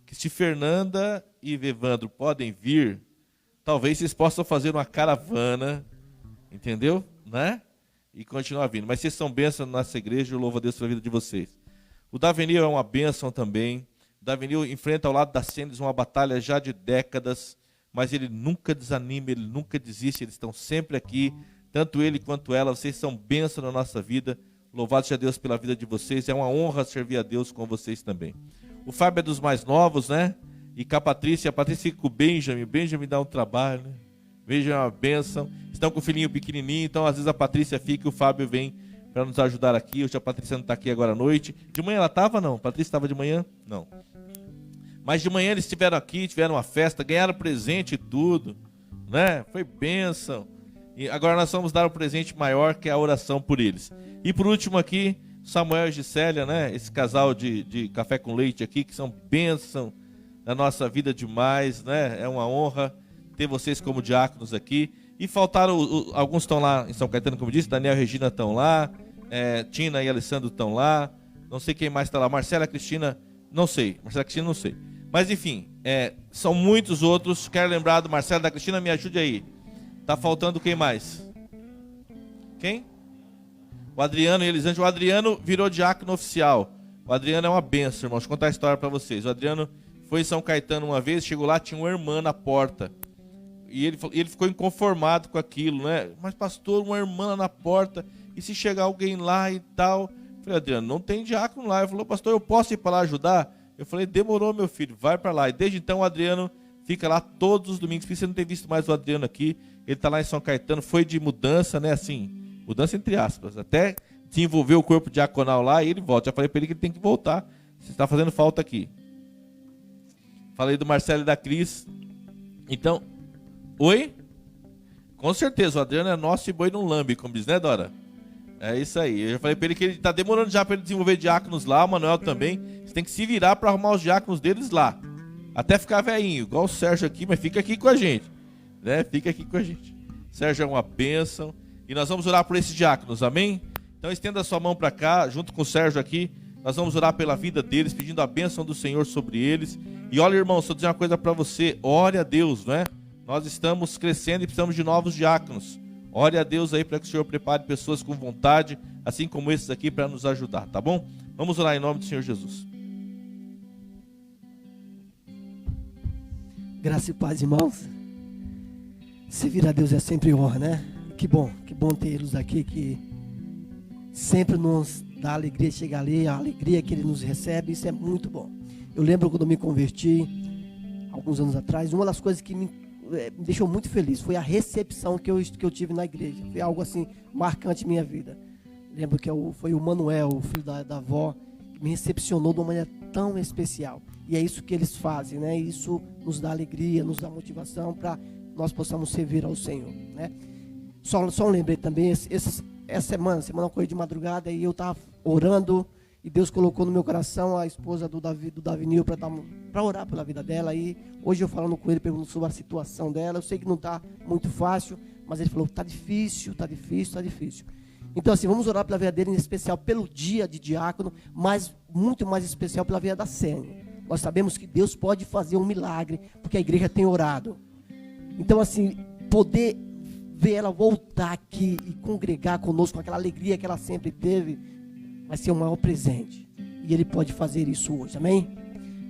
que se Fernanda e Evandro podem vir, talvez vocês possam fazer uma caravana, entendeu? Né? E continuar vindo. Mas vocês são bênçãos na nossa igreja, eu louvo a Deus pela vida de vocês. O Davenil é uma bênção também. O Davenil enfrenta ao lado da Sênelis uma batalha já de décadas, mas ele nunca desanima, ele nunca desiste, eles estão sempre aqui, tanto ele quanto ela, vocês são bênçãos na nossa vida. Louvado seja Deus pela vida de vocês, é uma honra servir a Deus com vocês também. O Fábio é dos mais novos, né? E com a Patrícia fica com o Benjamin. O Benjamin dá um trabalho, né? Benjamin é uma bênção. Estão com o filhinho pequenininho, então às vezes a Patrícia fica e o Fábio vem para nos ajudar aqui. Hoje a Patrícia não está aqui agora à noite. De manhã ela estava, não? A Patrícia estava de manhã? Não. Mas de manhã eles estiveram aqui, tiveram uma festa, ganharam presente e tudo, né? Foi bênção. E agora nós vamos dar um presente maior, que é a oração por eles. E por último aqui, Samuel e Gisélia, né? Esse casal de café com leite aqui, que são bênção na nossa vida demais, né? É uma honra ter vocês como diáconos aqui. E faltaram, alguns estão lá em São Caetano, como disse, Daniel e Regina estão lá, Tina e Alessandro estão lá, não sei quem mais está lá, Marcela, Cristina, não sei, Marcela, Cristina, não sei. Mas enfim, são muitos outros. Quero lembrar do Marcelo, da Cristina, me ajude aí. Tá faltando quem mais? Quem? O Adriano e Elisângela. O Adriano virou diácono oficial. O Adriano é uma benção, irmãos. Deixa eu contar a história para vocês. O Adriano foi em São Caetano uma vez, chegou lá, tinha uma irmã na porta. E ele ficou inconformado com aquilo, né? Mas pastor, uma irmã na porta, e se chegar alguém lá e tal? Eu falei, Adriano, não tem diácono lá. Ele falou, pastor, eu posso ir para lá ajudar? Eu falei, demorou, meu filho, vai para lá. E desde então o Adriano fica lá todos os domingos. Por você não ter visto mais o Adriano aqui, ele está lá em São Caetano, foi de mudança, né? Assim, mudança entre aspas, até desenvolver o corpo diaconal lá e ele volta. Já falei para ele que ele tem que voltar. Você está fazendo falta aqui. Falei do Marcelo e da Cris. Então, oi? Com certeza, o Adriano é nosso e boi não lambe, como diz, né, Dora? É isso aí. Eu já falei para ele que ele está demorando já para ele desenvolver diáconos lá, o Manuel também. Você tem que se virar para arrumar os diáconos deles lá. Até ficar velhinho, igual o Sérgio aqui, mas fica aqui com a gente. Né? Fica aqui com a gente. Sérgio é uma bênção. E nós vamos orar por esses diáconos, amém? Então estenda a sua mão para cá, junto com o Sérgio aqui. Nós vamos orar pela vida deles, pedindo a bênção do Senhor sobre eles. E olha, irmão, só dizer uma coisa para você. Ore a Deus, né? Nós estamos crescendo e precisamos de novos diáconos. Ore a Deus aí para que o Senhor prepare pessoas com vontade, assim como esses aqui, para nos ajudar, tá bom? Vamos orar em nome do Senhor Jesus. Graça e paz, irmãos. Servir a Deus é sempre honra, né? Que bom tê-los aqui, que sempre nos dá alegria chegar ali, a alegria que ele nos recebe, isso é muito bom. Eu lembro quando eu me converti, alguns anos atrás, uma das coisas que me deixou muito feliz foi a recepção que eu tive na igreja. Foi algo assim, marcante em minha vida. Lembro que foi o Manuel, o filho da avó, que me recepcionou de uma maneira tão especial. E é isso que eles fazem, né? Isso nos dá alegria, nos dá motivação para nós possamos servir ao Senhor, né? Só lembrei também, essa semana eu acordei de madrugada e eu estava orando e Deus colocou no meu coração a esposa do Davinil para orar pela vida dela. E hoje eu falando com ele, perguntando sobre a situação dela. Eu sei que não está muito fácil, mas ele falou, está difícil. Então assim, vamos orar pela vida dele, em especial pelo dia de diácono, mas muito mais especial pela vida da Sênia. Nós sabemos que Deus pode fazer um milagre, porque a igreja tem orado. Então assim, poder ver ela voltar aqui e congregar conosco com aquela alegria que ela sempre teve, vai ser o maior presente. E Ele pode fazer isso hoje, amém?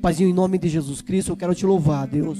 Paizinho, em nome de Jesus Cristo, eu quero te louvar, Deus.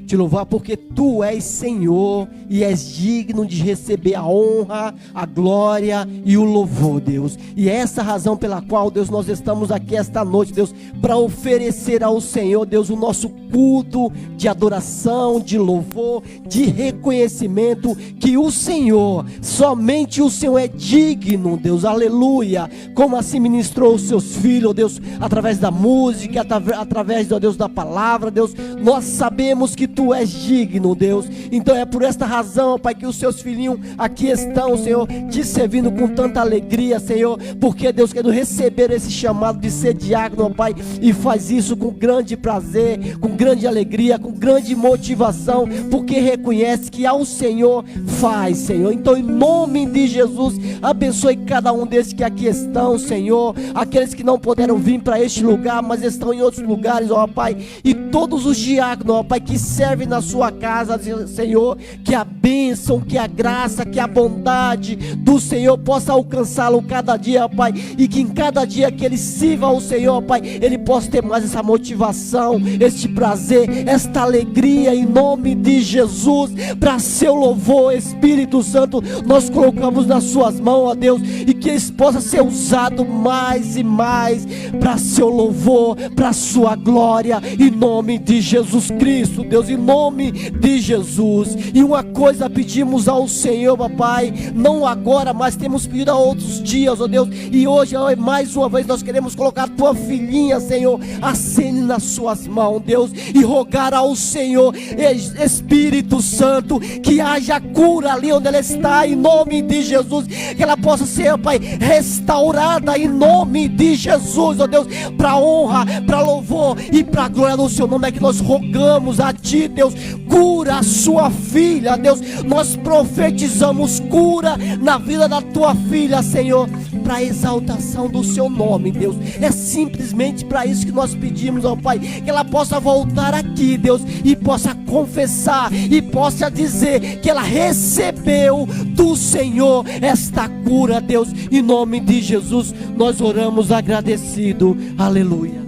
Te louvar porque Tu és Senhor e és digno de receber a honra, a glória e o louvor, Deus. E é essa a razão pela qual, Deus, nós estamos aqui esta noite, Deus, para oferecer ao Senhor, Deus, o nosso culto de adoração, de louvor, de reconhecimento que o Senhor, somente o Senhor é digno, Deus, aleluia. Como assim ministrou os seus filhos, Deus, através da música, através, Deus, da palavra, Deus, nós sabemos que Tu és digno, Deus. Então é por esta razão, Pai, que os seus filhinhos aqui estão, Senhor, te servindo com tanta alegria, Senhor, porque, Deus, querendo receber esse chamado de ser diácono, Pai, e faz isso com grande prazer, com grande alegria, com grande motivação, porque reconhece que ao Senhor faz, Senhor. Então, em nome de Jesus, abençoe cada um desses que aqui estão, Senhor, aqueles que não puderam vir para este lugar, mas estão em outros lugares, ó Pai, e todos os diáconos, ó Pai, que servem na sua casa, Senhor, que a bênção, que a graça, que a bondade do Senhor possa alcançá-lo cada dia, Pai, e que em cada dia que ele sirva ao Senhor, Pai, ele possa ter mais essa motivação, este prazer, esta alegria, em nome de Jesus, para seu louvor. Espírito Santo, nós colocamos nas suas mãos, ó Deus, e que isso possa ser usado mais e mais para seu louvor, para sua glória, em nome de Jesus Cristo, Deus, em nome de Jesus. E uma coisa pedimos ao Senhor, papai, não agora, mas temos pedido há outros dias, ó Deus, e hoje, ó, mais uma vez nós queremos colocar a tua filhinha, Senhor, a Sênia nas suas mãos, Deus, e rogar ao Senhor, Espírito Santo, que haja cura ali onde ela está, em nome de Jesus, que ela possa ser, Pai, restaurada em nome de Jesus, ó Deus, para honra, para louvor e para glória do seu nome. É que nós rogamos a Ti, Deus, cura a sua filha, Deus, nós profetizamos cura na vida da tua filha, Senhor, para a exaltação do seu nome, Deus. É simplesmente para isso que nós pedimos, ó Pai, que ela possa voltar aqui, Deus, e possa confessar e possa dizer que ela recebeu do Senhor esta cura, Deus. Em nome de Jesus nós oramos agradecido, aleluia.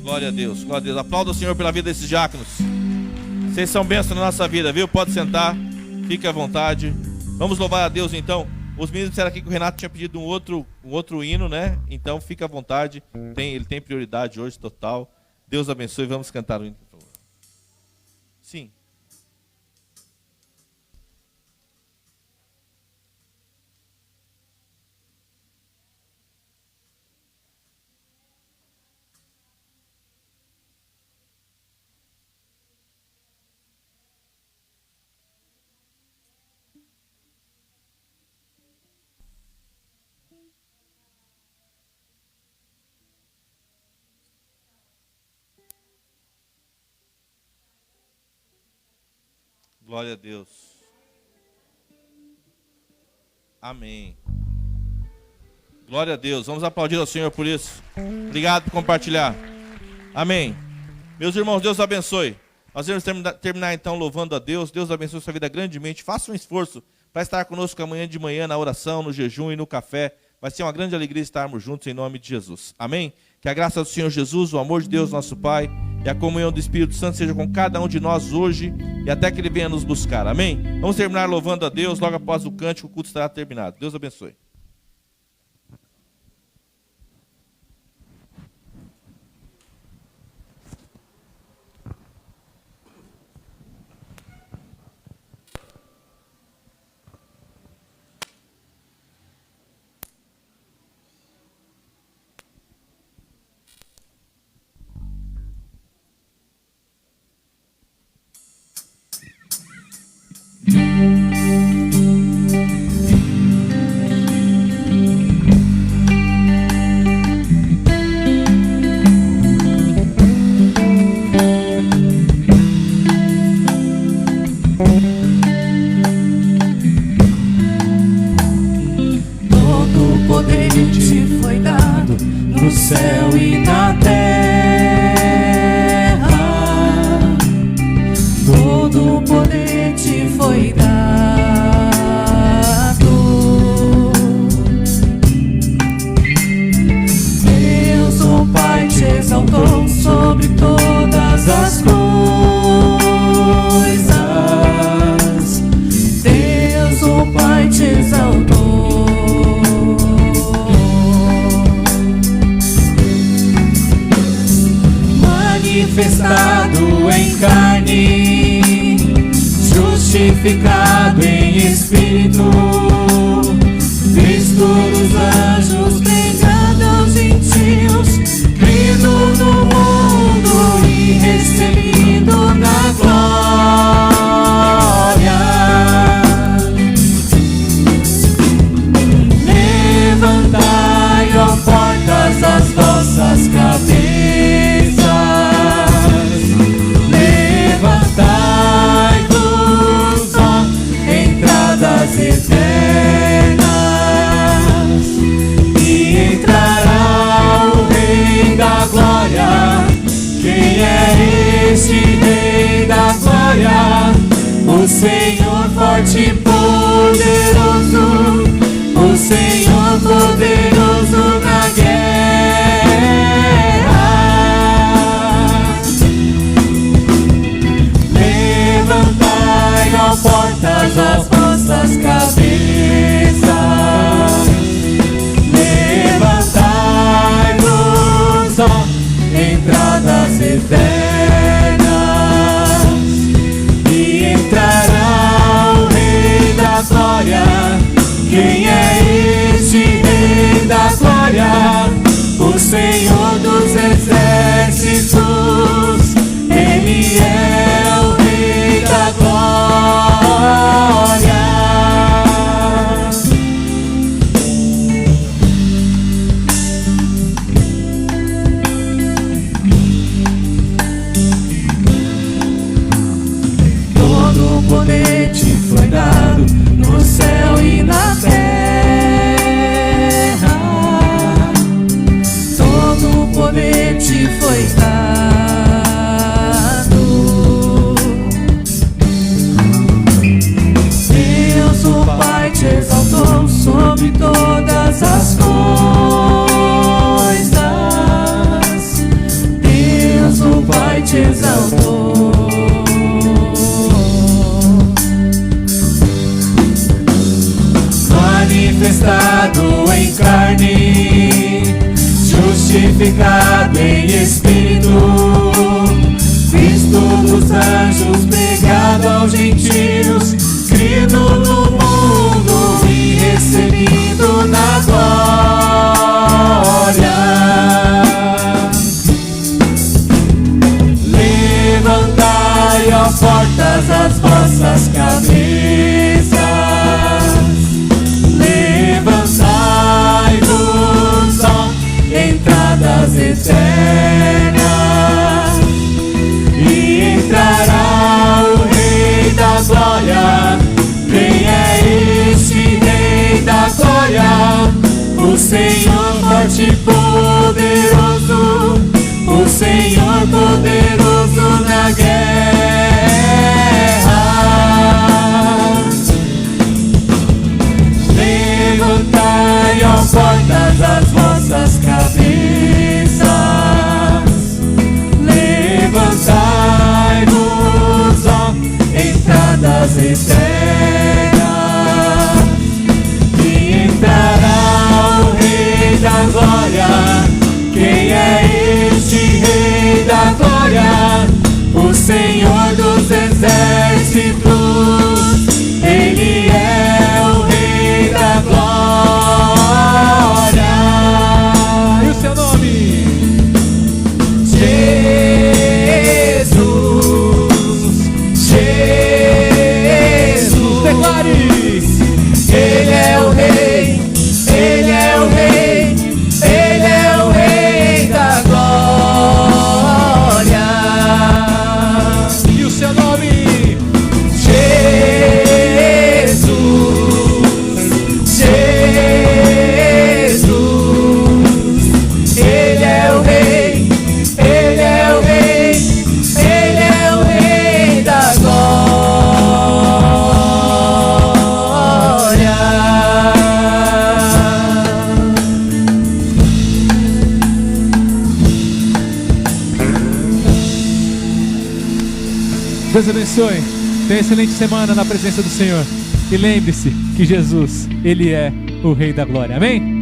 Glória a Deus, glória a Deus. Aplauda o Senhor pela vida desses diáconos. Vocês são bênçãos na nossa vida, viu? Pode sentar, fique à vontade. Vamos louvar a Deus então. Os meninos disseram aqui que o Renato tinha pedido um outro hino, né? Então fica à vontade. Ele tem prioridade hoje total. Deus abençoe. Vamos cantar o hino, por favor. Sim. Glória a Deus. Amém. Glória a Deus. Vamos aplaudir ao Senhor por isso. Obrigado por compartilhar. Amém. Meus irmãos, Deus abençoe. Nós vamos terminar então louvando a Deus. Deus abençoe sua vida grandemente. Faça um esforço para estar conosco amanhã de manhã na oração, no jejum e no café. Vai ser uma grande alegria estarmos juntos em nome de Jesus. Amém? Que a graça do Senhor Jesus, o amor de Deus, nosso Pai, E a comunhão do Espírito Santo seja com cada um de nós hoje e até que Ele venha nos buscar. Amém? Vamos terminar louvando a Deus. Logo após o cântico, o culto estará terminado. Deus abençoe. No céu e na terra, todo o poder te foi dado. Deus, o Pai, te exaltou sobre todas as coisas. Deus, o Pai, te exaltou. Manifestado em carne, justificado em espírito, visto dos anjos, pregado aos gentios, crido no mundo e recebido na glória. Levantai, ó portas, as vossas cabeças. Levantai-vos, ó entradas eternas, e entrará o Rei da Glória. Quem é este Rei da Glória? O Senhor forte e poderoso, o Senhor poderoso na guerra. Levantai, ó portas, as vossas cabeças. Levantai-vos, ó entradas eternas, e entrará o Rei da Glória. Quem é este Rei da Glória? O Senhor dos exércitos. Ele é o Rei da Glória. Todo o poder te foi dado no céu e na terra. Todo o poder te foi dado. Deus, o Pai, te exaltou sobre todas as coisas. Deus, o Pai, te exaltou. Manifestado em carne, justificado em espírito, visto dos anjos, pregado aos gentios, crido no mundo e recebido na glória. Levantai, ó portas, as vossas cabeças. Levantai-vos, ó entradas eternas, e entrará o Rei da Glória. Quem é este Rei da Glória? O Senhor forte e poderoso, o Senhor poderoso na guerra. Levantai, ó portas, as vossas cabeças. Levantai da glória? Quem é este Rei da glória? O Senhor dos exércitos, Ele é o Rei da glória. E o seu nome? Jesus, Jesus, Declare. Ele é o Rei, Ele é o Rei, Ele é o Rei da glória. E o seu nome? Jesus, Jesus, Ele é o Rei, Ele é o Rei, Ele é o Rei da glória. Deus abençoe. Tenha uma excelente semana na presença do Senhor. E lembre-se que Jesus, Ele é o Rei da Glória. Amém?